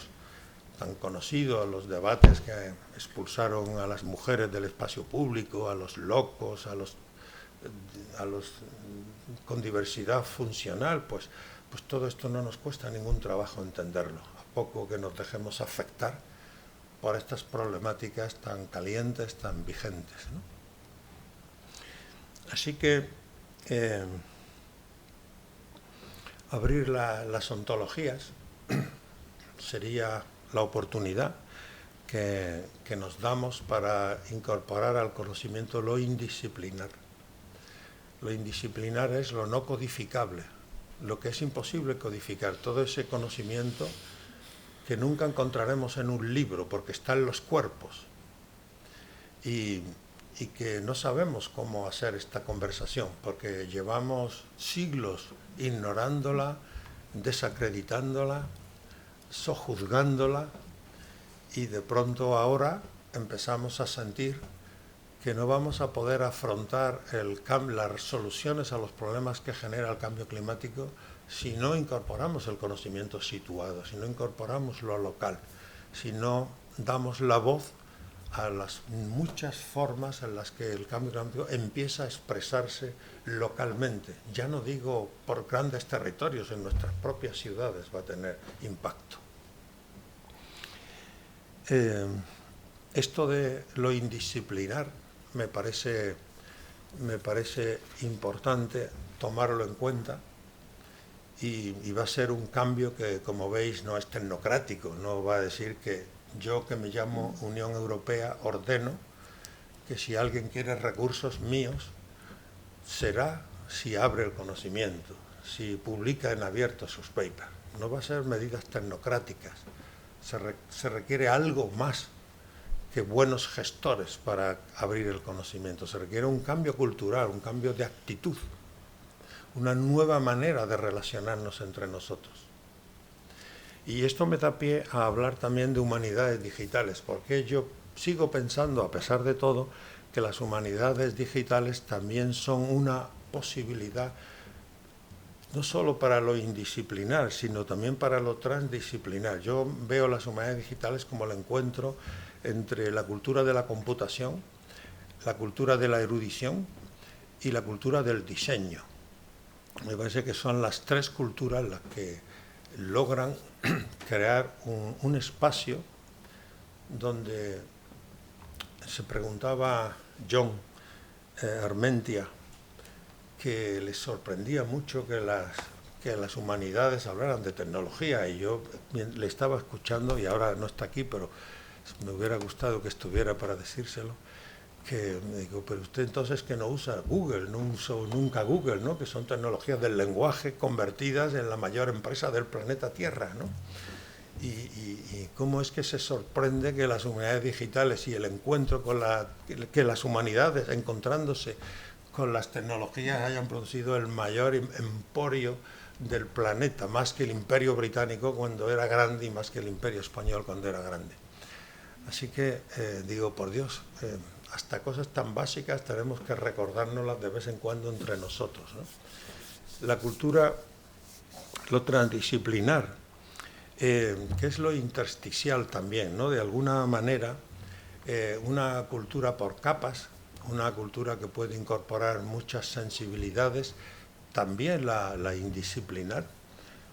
tan conocidos los debates que expulsaron a las mujeres del espacio público, a los locos, a los con diversidad funcional, pues todo esto no nos cuesta ningún trabajo entenderlo, a poco que nos dejemos afectar por estas problemáticas tan calientes, tan vigentes, ¿no? Así que abrir las ontologías sería la oportunidad que nos damos para incorporar al conocimiento lo indisciplinar. Lo indisciplinar es lo no codificable, lo que es imposible codificar, todo ese conocimiento que nunca encontraremos en un libro porque está en los cuerpos, y que no sabemos cómo hacer esta conversación porque llevamos siglos ignorándola, desacreditándola, sojuzgándola, y de pronto ahora empezamos a sentir que no vamos a poder afrontar las soluciones a los problemas que genera el cambio climático si no incorporamos el conocimiento situado, si no incorporamos lo local, si no damos la voz a las muchas formas en las que el cambio climático empieza a expresarse localmente. Ya no digo por grandes territorios, en nuestras propias ciudades va a tener impacto. Esto de lo indisciplinar me parece importante tomarlo en cuenta, y va a ser un cambio que, como veis, no es tecnocrático, no va a decir que yo, que me llamo Unión Europea, ordeno que si alguien quiere recursos míos será si abre el conocimiento. si publica en abierto sus papers. No va a ser medidas tecnocráticas. Se requiere algo más que buenos gestores para abrir el conocimiento. Se requiere un cambio cultural, un cambio de actitud, una nueva manera de relacionarnos entre nosotros. Y esto me da pie a hablar también de humanidades digitales, porque yo sigo pensando, a pesar de todo, que las humanidades digitales también son una posibilidad no solo para lo indisciplinar, sino también para lo transdisciplinar. Yo veo las humanidades digitales como el encuentro entre la cultura de la computación, la cultura de la erudición y la cultura del diseño. Me parece que son las tres culturas las que logran crear un espacio donde se preguntaba John Armentia, que les sorprendía mucho que las humanidades hablaran de tecnología, y yo le estaba escuchando, y ahora no está aquí, pero me hubiera gustado que estuviera para decírselo, que me digo, pero usted entonces que no usa Google, no uso nunca Google, ¿no? Que son tecnologías del lenguaje convertidas en la mayor empresa del planeta Tierra, ¿no? Y cómo es que se sorprende que las humanidades digitales y el encuentro con que las humanidades encontrándose con las tecnologías hayan producido el mayor emporio del planeta, más que el Imperio Británico cuando era grande y más que el Imperio Español cuando era grande. Así que digo, por Dios, hasta cosas tan básicas tenemos que recordárnoslas de vez en cuando entre nosotros, ¿no? La cultura, lo transdisciplinar, que es lo intersticial también, ¿no? De alguna manera, una cultura por capas, una cultura que puede incorporar muchas sensibilidades, también la indisciplinar,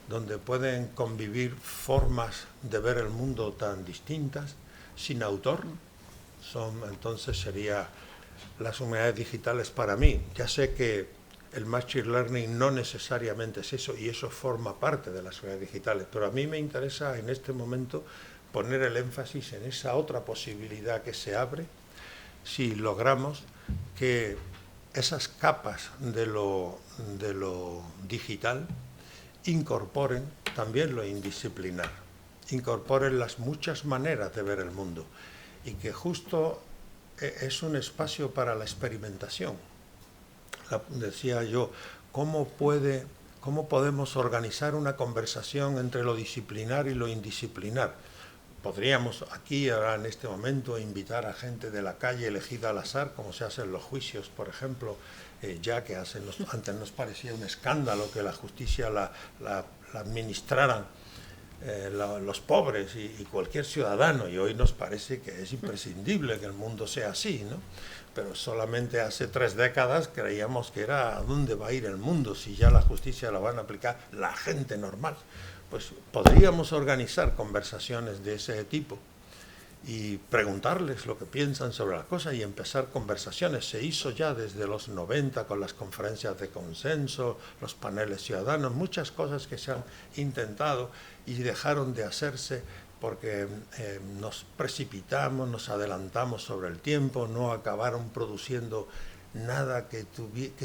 donde pueden convivir formas de ver el mundo tan distintas, sin autor. Entonces sería las humanidades digitales para mí. Ya sé que el Machine Learning no necesariamente es eso, y eso forma parte de las humanidades digitales, pero a mí me interesa en este momento poner el énfasis en esa otra posibilidad que se abre si logramos que esas capas de lo digital incorporen también lo indisciplinar, incorporen las muchas maneras de ver el mundo, y que justo es un espacio para la experimentación. Decía yo, ¿cómo podemos organizar una conversación entre lo disciplinar y lo indisciplinar? Podríamos aquí, ahora en este momento, invitar a gente de la calle elegida al azar, como se hace en los juicios, por ejemplo, ya que antes nos parecía un escándalo que la justicia la administraran los pobres y cualquier ciudadano, y hoy nos parece que es imprescindible que el mundo sea así, ¿no? Pero solamente hace 3 décadas creíamos que era ¿a dónde va a ir el mundo si ya la justicia la van a aplicar la gente normal? Pues podríamos organizar conversaciones de ese tipo y preguntarles lo que piensan sobre las cosas y empezar conversaciones. Se hizo ya desde los 90 con las conferencias de consenso, los paneles ciudadanos, muchas cosas que se han intentado y dejaron de hacerse porque nos precipitamos, nos adelantamos sobre el tiempo, no acabaron produciendo nada que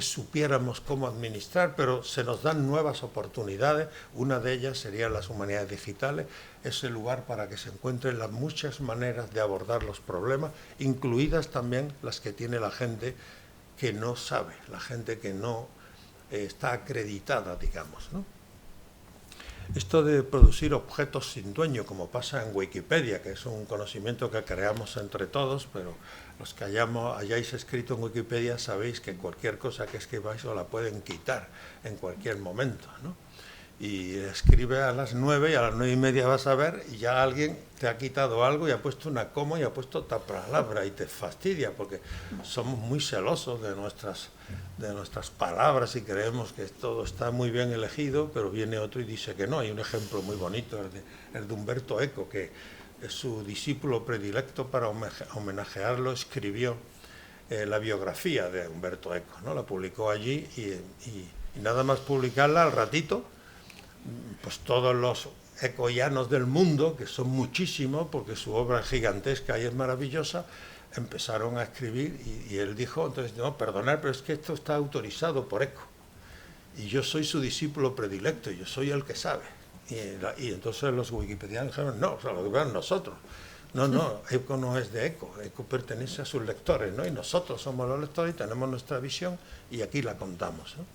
supiéramos cómo administrar, pero se nos dan nuevas oportunidades. Una de ellas serían las humanidades digitales, ese lugar para que se encuentren las muchas maneras de abordar los problemas, incluidas también las que tiene la gente que no sabe, la gente que no está acreditada, digamos, ¿no? Esto de producir objetos sin dueño, como pasa en Wikipedia, que es un conocimiento que creamos entre todos, pero los que hayáis escrito en Wikipedia sabéis que cualquier cosa que escribáis os la pueden quitar en cualquier momento, ¿no? Y escribe a las 9 y a las 9:30 vas a ver y ya alguien te ha quitado algo y ha puesto una coma y ha puesto otra palabra y te fastidia porque somos muy celosos de nuestras palabras y creemos que todo está muy bien elegido, pero viene otro y dice que no. Hay un ejemplo muy bonito, el de Umberto Eco, que su discípulo predilecto, para homenajearlo, escribió la biografía de Umberto Eco, ¿no? La publicó allí y nada más publicarla, al ratito, pues todos los ecoianos del mundo, que son muchísimos porque su obra es gigantesca y es maravillosa, empezaron a escribir y él dijo, entonces, no, perdonad, pero es que esto está autorizado por Eco. y yo soy su discípulo predilecto, yo soy el que sabe. Y entonces los wikipedianos dijeron, no, o sea, lo que vean nosotros. No, ECO no es de ECO pertenece a sus lectores, ¿no? Y nosotros somos los lectores y tenemos nuestra visión y aquí la contamos, ¿no?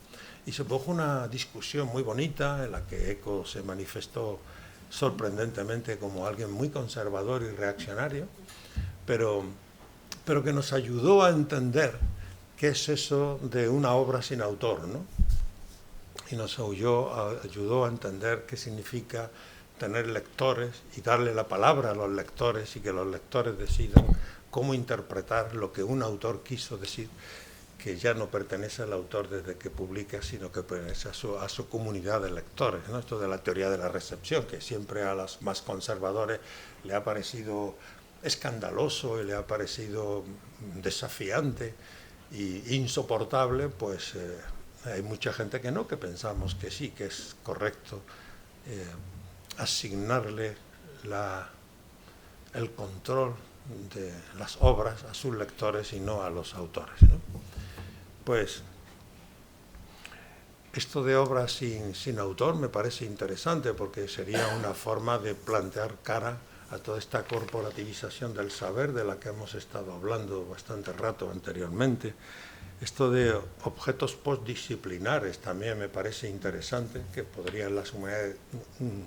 Y se produjo una discusión muy bonita en la que ECO se manifestó sorprendentemente como alguien muy conservador y reaccionario, pero que nos ayudó a entender qué es eso de una obra sin autor, ¿no? Y nos ayudó a entender qué significa tener lectores y darle la palabra a los lectores y que los lectores decidan cómo interpretar lo que un autor quiso decir, que ya no pertenece al autor desde que publica, sino que pertenece a su comunidad de lectores, ¿no? Esto de la teoría de la recepción, que siempre a los más conservadores le ha parecido escandaloso y le ha parecido desafiante e insoportable, pues hay mucha gente que no, que pensamos que sí, que es correcto asignarle el control de las obras a sus lectores y no a los autores, ¿no? Pues esto de obras sin autor me parece interesante porque sería una forma de plantear cara a toda esta corporativización del saber de la que hemos estado hablando bastante rato anteriormente. Esto de objetos postdisciplinares también me parece interesante, que podrían las humanidades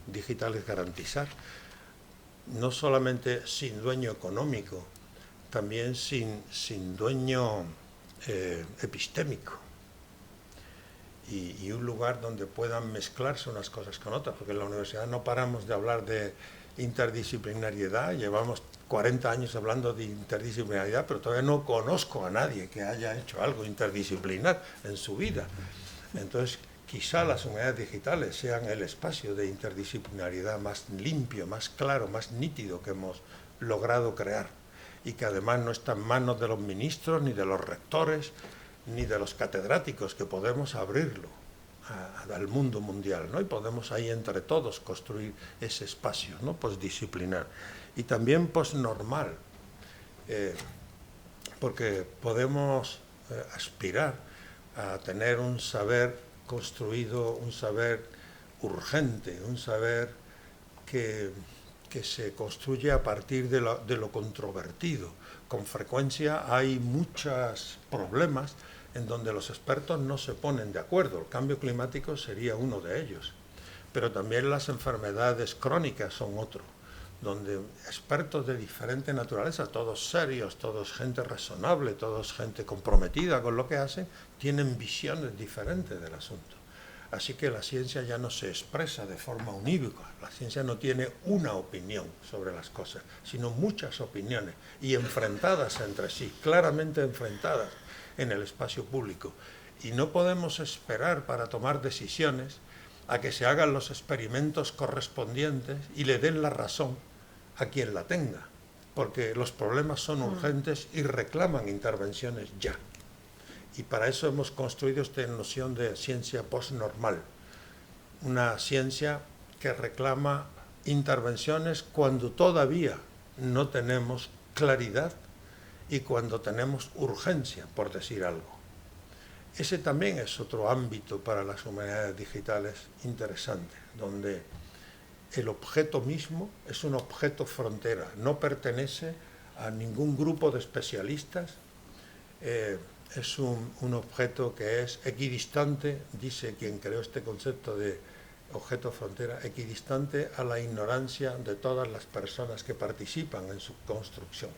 digitales garantizar, no solamente sin dueño económico, también sin dueño epistémico, y un lugar donde puedan mezclarse unas cosas con otras, porque en la universidad no paramos de hablar de interdisciplinariedad, llevamos 40 años hablando de interdisciplinariedad, pero todavía no conozco a nadie que haya hecho algo interdisciplinar en su vida. Entonces, quizá las unidades digitales sean el espacio de interdisciplinariedad más limpio, más claro, más nítido que hemos logrado crear, y que además no está en manos de los ministros, ni de los rectores, ni de los catedráticos, que podemos abrirlo al mundo mundial, ¿no? Y podemos ahí entre todos construir ese espacio, ¿no? Postdisciplinar y también postnormal, porque podemos aspirar a tener un saber construido, un saber urgente, un saber que se construye a partir de lo controvertido. Con frecuencia hay muchos problemas en donde los expertos no se ponen de acuerdo. El cambio climático sería uno de ellos, pero también las enfermedades crónicas son otro, donde expertos de diferente naturaleza, todos serios, todos gente razonable, todos gente comprometida con lo que hacen, tienen visiones diferentes del asunto. Así que la ciencia ya no se expresa de forma unívoca, la ciencia no tiene una opinión sobre las cosas, sino muchas opiniones, y enfrentadas entre sí, claramente enfrentadas en el espacio público. Y no podemos esperar para tomar decisiones a que se hagan los experimentos correspondientes y le den la razón a quien la tenga, porque los problemas son urgentes y reclaman intervenciones ya. Y para eso hemos construido esta noción de ciencia postnormal, una ciencia que reclama intervenciones cuando todavía no tenemos claridad y cuando tenemos urgencia, por decir algo. Ese también es otro ámbito para las humanidades digitales interesante, donde el objeto mismo es un objeto frontera, no pertenece a ningún grupo de especialistas, es un objeto que es equidistante, dice quien creó este concepto de objeto frontera, equidistante a la ignorancia de todas las personas que participan en su construcción.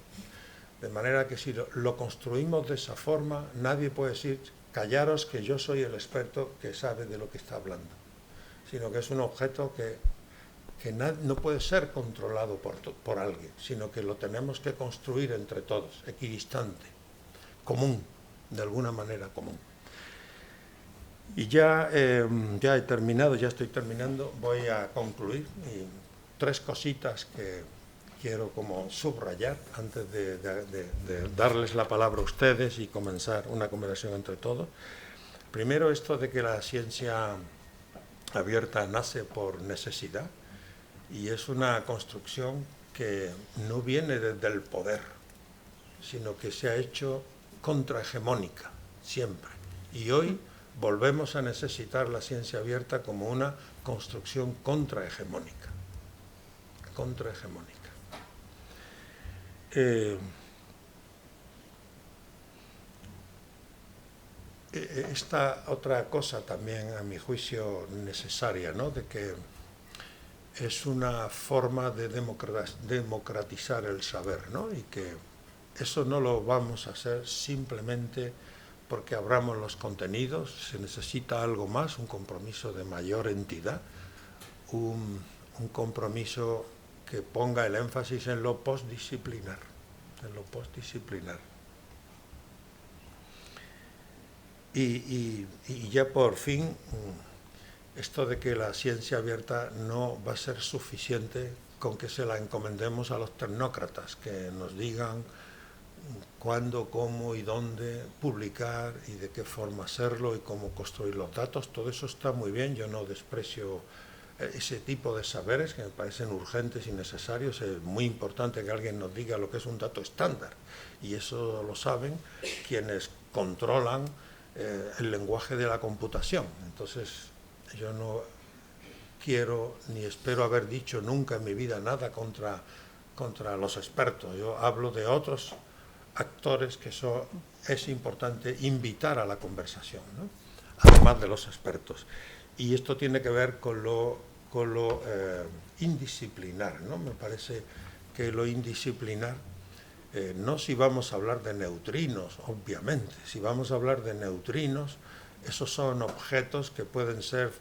De manera que si lo construimos de esa forma, nadie puede decir, callaros que yo soy el experto que sabe de lo que está hablando, sino que es un objeto que no puede ser controlado por alguien, sino que lo tenemos que construir entre todos, equidistante, común, de alguna manera común. Y ya he terminado, ya estoy terminando, voy a concluir. Y 3 cositas que quiero como subrayar antes de darles la palabra a ustedes y comenzar una conversación entre todos. Primero, esto de que la ciencia abierta nace por necesidad y es una construcción que no viene desde el poder, sino que se ha hecho contrahegemónica siempre. Y hoy volvemos a necesitar la ciencia abierta como una construcción contrahegemónica. Esta otra cosa también, a mi juicio, necesaria, ¿no?, de que es una forma de democratizar el saber, ¿no?, y que eso no lo vamos a hacer simplemente porque abramos los contenidos. Se necesita algo más, un compromiso de mayor entidad, un compromiso que ponga el énfasis en lo postdisciplinar, Y ya por fin, esto de que la ciencia abierta no va a ser suficiente con que se la encomendemos a los tecnócratas, que nos digan cuándo, cómo y dónde publicar y de qué forma hacerlo y cómo construir los datos. Todo eso está muy bien, yo no desprecio ese tipo de saberes que me parecen urgentes y necesarios. Es muy importante que alguien nos diga lo que es un dato estándar, y eso lo saben quienes controlan el lenguaje de la computación. Entonces, yo no quiero ni espero haber dicho nunca en mi vida nada contra los expertos. Yo hablo de otros actores que es importante invitar a la conversación, ¿no?, además de los expertos. Y esto tiene que ver con lo indisciplinar, ¿no? Me parece que lo indisciplinar, no si vamos a hablar de neutrinos, obviamente. Si vamos a hablar de neutrinos, esos son objetos que pueden ser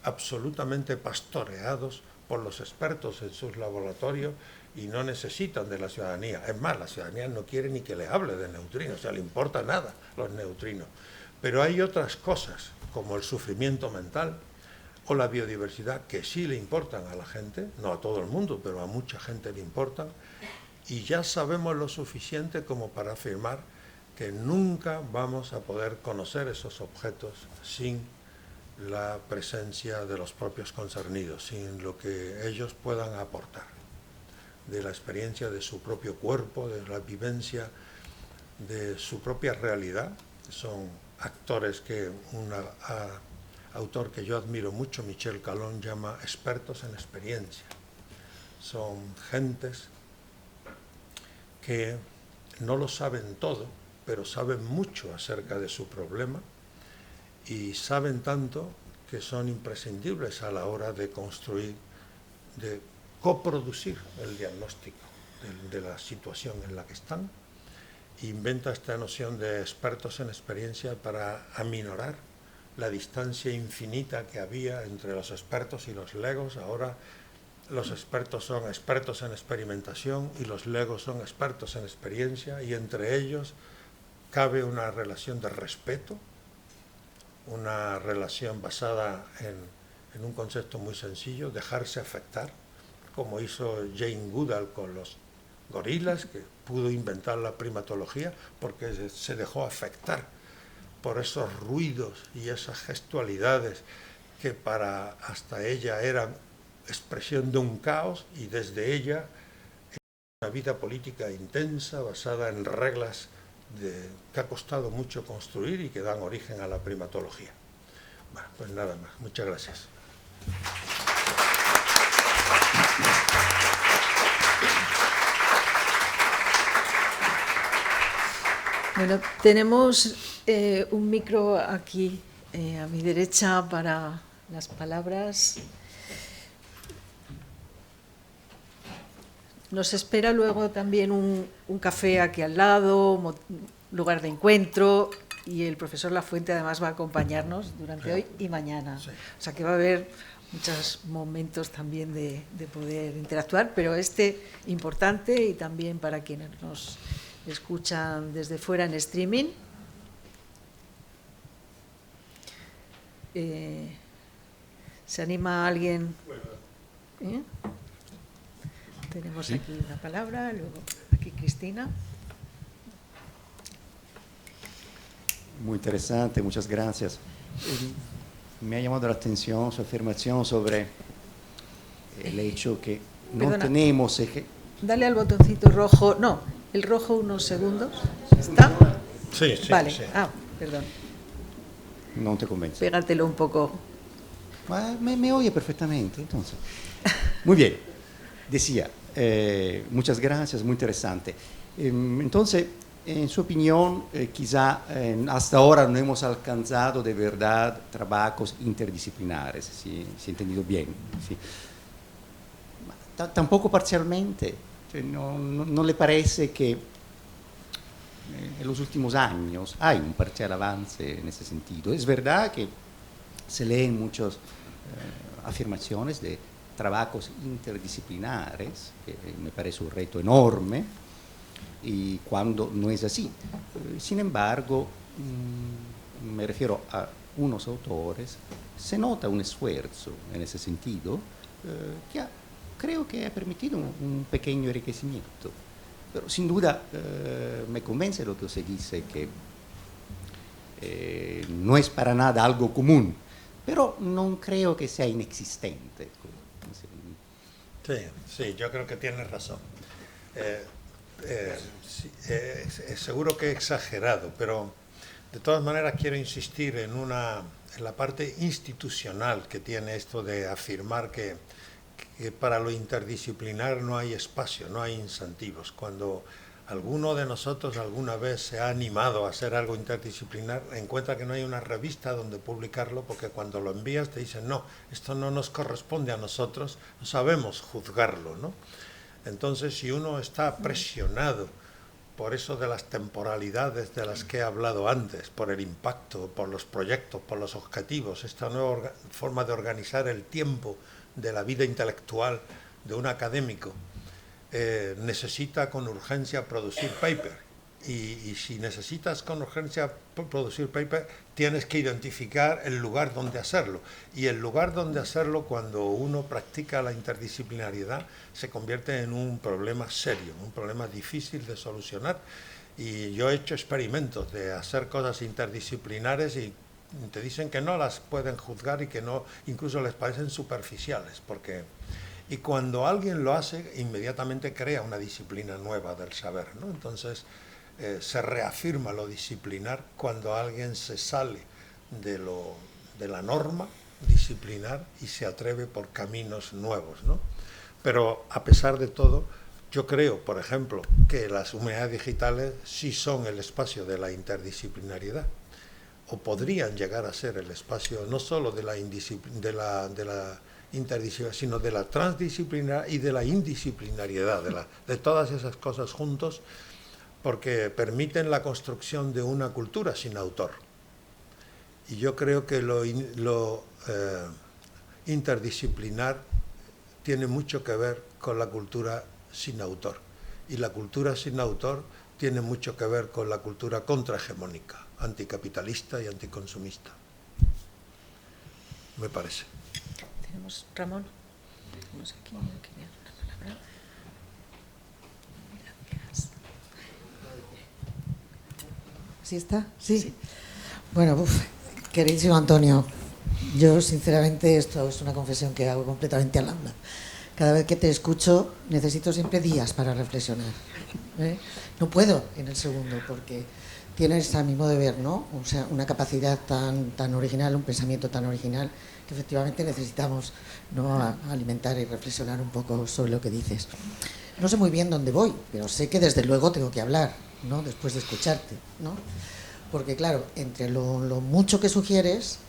absolutamente pastoreados por los expertos en sus laboratorios y no necesitan de la ciudadanía. Es más, la ciudadanía no quiere ni que le hable de neutrinos, o sea, le importa nada los neutrinos. Pero hay otras cosas, como el sufrimiento mental o la biodiversidad, que sí le importan a la gente, no a todo el mundo, pero a mucha gente le importan, y ya sabemos lo suficiente como para afirmar que nunca vamos a poder conocer esos objetos sin la presencia de los propios concernidos, sin lo que ellos puedan aportar, de la experiencia de su propio cuerpo, de la vivencia de su propia realidad. Son actores que un autor que yo admiro mucho, Michel Calón, llama expertos en experiencia. Son gentes que no lo saben todo, pero saben mucho acerca de su problema, y saben tanto que son imprescindibles a la hora de construir, de coproducir el diagnóstico de la situación en la que están. Inventa esta noción de expertos en experiencia para aminorar la distancia infinita que había entre los expertos y los legos. Ahora los expertos son expertos en experimentación y los legos son expertos en experiencia, y entre ellos cabe una relación de respeto, una relación basada en un concepto muy sencillo: dejarse afectar, como hizo Jane Goodall con los gorilas, que pudo inventar la primatología porque se dejó afectar por esos ruidos y esas gestualidades que para hasta ella eran expresión de un caos, y desde ella una vida política intensa basada en reglas que ha costado mucho construir y que dan origen a la primatología. Bueno, pues nada más. Muchas gracias. Bueno, tenemos un micro aquí a mi derecha para las palabras. Nos espera luego también un café aquí al lado, lugar de encuentro, y el profesor Lafuente además va a acompañarnos durante hoy y mañana. Sí. O sea que va a haber muchos momentos también de poder interactuar, pero importante, y también para quienes nos escuchan desde fuera en streaming. ¿Se anima alguien? Tenemos aquí la palabra, luego aquí Cristina. Muy interesante, muchas gracias. Me ha llamado la atención su afirmación sobre el hecho que no tenemos... Dale al botoncito rojo, no, el rojo unos segundos. ¿Está? Sí. Vale, sí. perdón. no te convence. Pégatelo un poco. Me oye perfectamente, entonces. Muy bien, decía, muchas gracias, muy interesante. Entonces, en su opinión, quizá hasta ahora no hemos alcanzado de verdad trabajos interdisciplinares, si he entendido bien. ¿Sí? Tampoco parcialmente. ¿No le parece que en los últimos años hay un parcial avance en ese sentido? Es verdad que se leen muchas afirmaciones de trabajos interdisciplinares, que me parece un reto enorme, y cuando no es así. Sin embargo, me refiero a unos autores, se nota un esfuerzo en ese sentido que creo que ha permitido un pequeño enriquecimiento. Pero sin duda me convence lo que se dice, que no es para nada algo común, pero no creo que sea inexistente. Sí, yo creo que tienes razón. Seguro que he exagerado, pero de todas maneras quiero insistir en la parte institucional que tiene esto de afirmar que para lo interdisciplinar no hay espacio, no hay incentivos. Cuando alguno de nosotros alguna vez se ha animado a hacer algo interdisciplinar, encuentra que no hay una revista donde publicarlo, porque cuando lo envías te dicen, no, esto no nos corresponde a nosotros, no sabemos juzgarlo, ¿no? Entonces, si uno está presionado por eso de las temporalidades de las que he hablado antes, por el impacto, por los proyectos, por los objetivos, esta nueva forma de organizar el tiempo de la vida intelectual de un académico, necesita con urgencia producir paper. Y si necesitas con urgencia producir paper, tienes que identificar el lugar donde hacerlo. Y el lugar donde hacerlo, cuando uno practica la interdisciplinariedad, se convierte en un problema serio, un problema difícil de solucionar. Y yo he hecho experimentos de hacer cosas interdisciplinares y te dicen que no las pueden juzgar y que no, incluso les parecen superficiales, y cuando alguien lo hace, inmediatamente crea una disciplina nueva del saber, ¿no? Entonces se reafirma lo disciplinar cuando alguien se sale de la norma disciplinar y se atreve por caminos nuevos, ¿no? Pero a pesar de todo, yo creo, por ejemplo, que las humanidades digitales sí son el espacio de la interdisciplinariedad, o podrían llegar a ser el espacio no solo de la interdisciplinaridad, sino de la transdisciplinaridad y de la indisciplinariedad, de todas esas cosas juntos, porque permiten la construcción de una cultura sin autor. Y yo creo que lo interdisciplinar tiene mucho que ver con la cultura sin autor. Y la cultura sin autor tiene mucho que ver con la cultura contrahegemónica, anticapitalista y anticonsumista. Me parece. Tenemos Ramón. Tenemos aquí la palabra. ¿Sí está? Sí. Bueno, queridísimo Antonio, yo sinceramente esto es una confesión que hago completamente al anda. Cada vez que te escucho necesito siempre días para reflexionar. No puedo en el segundo porque tienes, a mi modo de ver, ¿no? O sea, una capacidad tan original, un pensamiento tan original que efectivamente necesitamos, ¿no?, alimentar y reflexionar un poco sobre lo que dices. No sé muy bien dónde voy, pero sé que desde luego tengo que hablar, ¿no?, después de escucharte, ¿no? Porque claro, entre lo mucho que sugieres,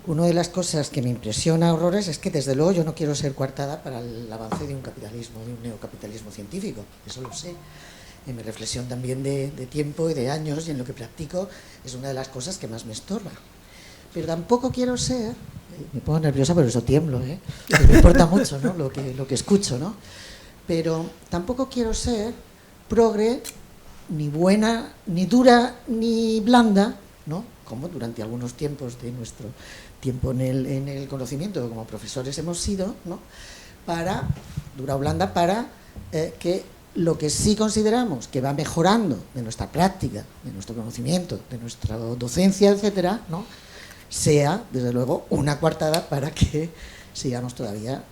una de las cosas que me impresiona horrores es que desde luego yo no quiero ser coartada para el avance de un capitalismo, de un neocapitalismo científico, eso lo sé. En mi reflexión también de tiempo y de años y en lo que practico es una de las cosas que más me estorba. Pero tampoco quiero ser, me pongo nerviosa, por eso tiemblo, me importa mucho, ¿no?, lo que escucho, ¿no? Pero tampoco quiero ser progre, ni buena, ni dura, ni blanda, ¿no?, como durante algunos tiempos de nuestro tiempo en el conocimiento como profesores hemos sido, ¿no?, para, dura o blanda, para que lo que sí consideramos que va mejorando de nuestra práctica, de nuestro conocimiento, de nuestra docencia, etcétera, ¿no?, sea, desde luego, una coartada para que sigamos todavía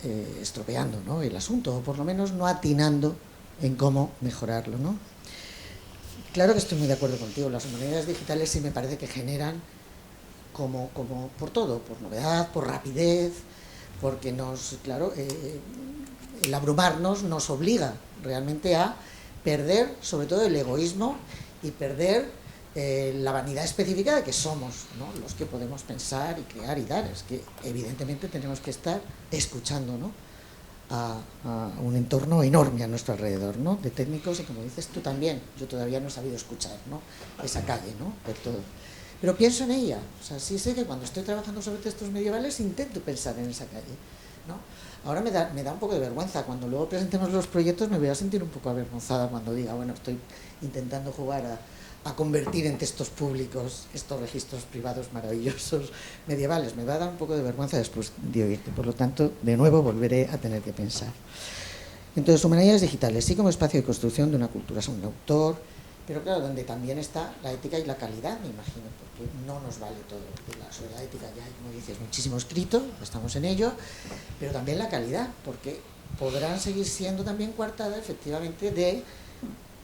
estropeando, ¿no?, el asunto, o por lo menos no atinando en cómo mejorarlo, ¿no? Claro que estoy muy de acuerdo contigo, las humanidades digitales sí me parece que generan como por todo, por novedad, por rapidez, porque claro, el abrumarnos nos obliga realmente a perder sobre todo el egoísmo y perder la vanidad específica de que somos, ¿no?, los que podemos pensar y crear y dar. Es que evidentemente tenemos que estar escuchando, ¿no?, a un entorno enorme a nuestro alrededor, ¿no?, de técnicos, y como dices tú también, yo todavía no he sabido escuchar, ¿no?, esa calle, ¿no?, de todo. Pero pienso en ella, o sea, sí sé que cuando estoy trabajando sobre textos medievales intento pensar en esa calle, ¿no? Ahora me da un poco de vergüenza, cuando luego presentemos los proyectos me voy a sentir un poco avergonzada cuando diga, bueno, estoy intentando jugar a convertir en textos públicos estos registros privados maravillosos medievales. Me va a dar un poco de vergüenza después de oírte, por lo tanto, de nuevo volveré a tener que pensar. Entonces, humanidades digitales, sí como espacio de construcción de una cultura sobre un autor, pero claro, donde también está la ética y la calidad, me imagino, porque no nos vale todo. Sobre la ética ya hay, como dices, muchísimo escrito, estamos en ello, pero también la calidad, porque podrán seguir siendo también coartada, efectivamente, de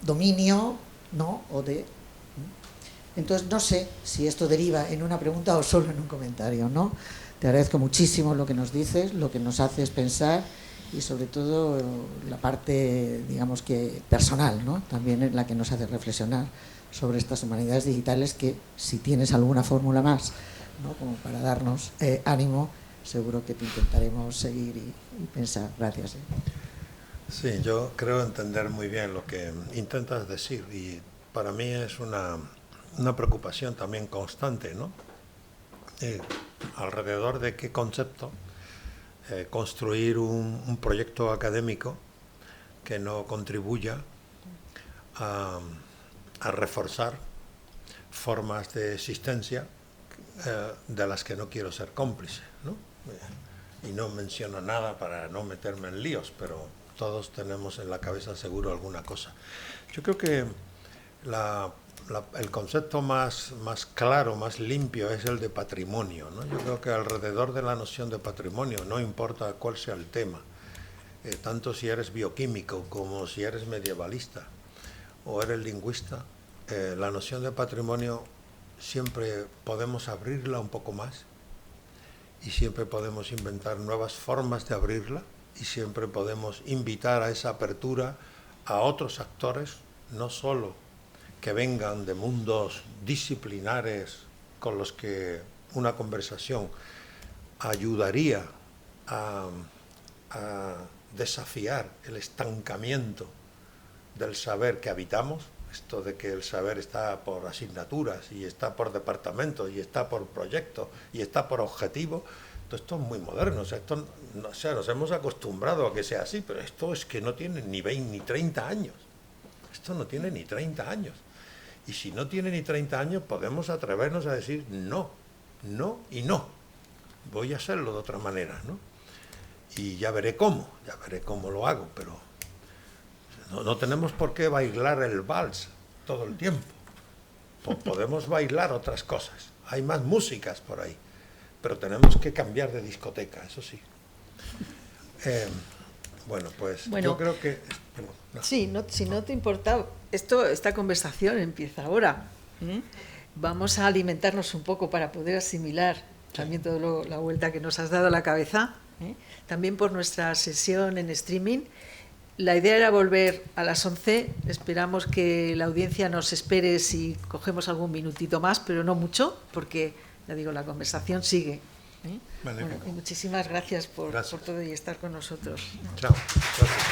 dominio, ¿no?, o de... Entonces, no sé si esto deriva en una pregunta o solo en un comentario, ¿no? Te agradezco muchísimo lo que nos dices, lo que nos haces pensar, y sobre todo la parte, digamos que personal, ¿no?, también es la que nos hace reflexionar sobre estas humanidades digitales, que si tienes alguna fórmula más, ¿no?, como para darnos ánimo, seguro que te intentaremos seguir y pensar. Gracias. Sí, yo creo entender muy bien lo que intentas decir, y para mí es una preocupación también constante, ¿no? Alrededor de qué concepto construir un proyecto académico que no contribuya a reforzar formas de existencia de las que no quiero ser cómplice, ¿no? Y no menciono nada para no meterme en líos, pero todos tenemos en la cabeza seguro alguna cosa. Yo creo que el concepto más claro, más limpio, es el de patrimonio, ¿no? Yo creo que alrededor de la noción de patrimonio, no importa cuál sea el tema, tanto si eres bioquímico como si eres medievalista o eres lingüista, la noción de patrimonio siempre podemos abrirla un poco más, y siempre podemos inventar nuevas formas de abrirla, y siempre podemos invitar a esa apertura a otros actores, no solo que vengan de mundos disciplinares con los que una conversación ayudaría a desafiar el estancamiento del saber que habitamos, esto de que el saber está por asignaturas, y está por departamentos, y está por proyectos, y está por objetivo. Esto es muy moderno, o sea, nos hemos acostumbrado a que sea así, pero esto es que no tiene ni 20 ni 30 años. Esto no tiene ni 30 años. Y si no tiene ni 30 años, podemos atrevernos a decir no, no y no. Voy a hacerlo de otra manera, ¿no? Y ya veré cómo lo hago, pero no tenemos por qué bailar el vals todo el tiempo. Podemos bailar otras cosas. Hay más músicas por ahí, pero tenemos que cambiar de discoteca, eso sí. Bueno, yo creo que... No. Sí, si no te importa, esta conversación empieza ahora. Vamos a alimentarnos un poco para poder asimilar también toda la vuelta que nos has dado a la cabeza, también por nuestra sesión en streaming. La idea era volver a las 11, esperamos que la audiencia nos espere si cogemos algún minutito más, pero no mucho, porque, ya digo, la conversación sigue. Vale, bueno, y muchísimas gracias por todo y estar con nosotros. Chao. Gracias.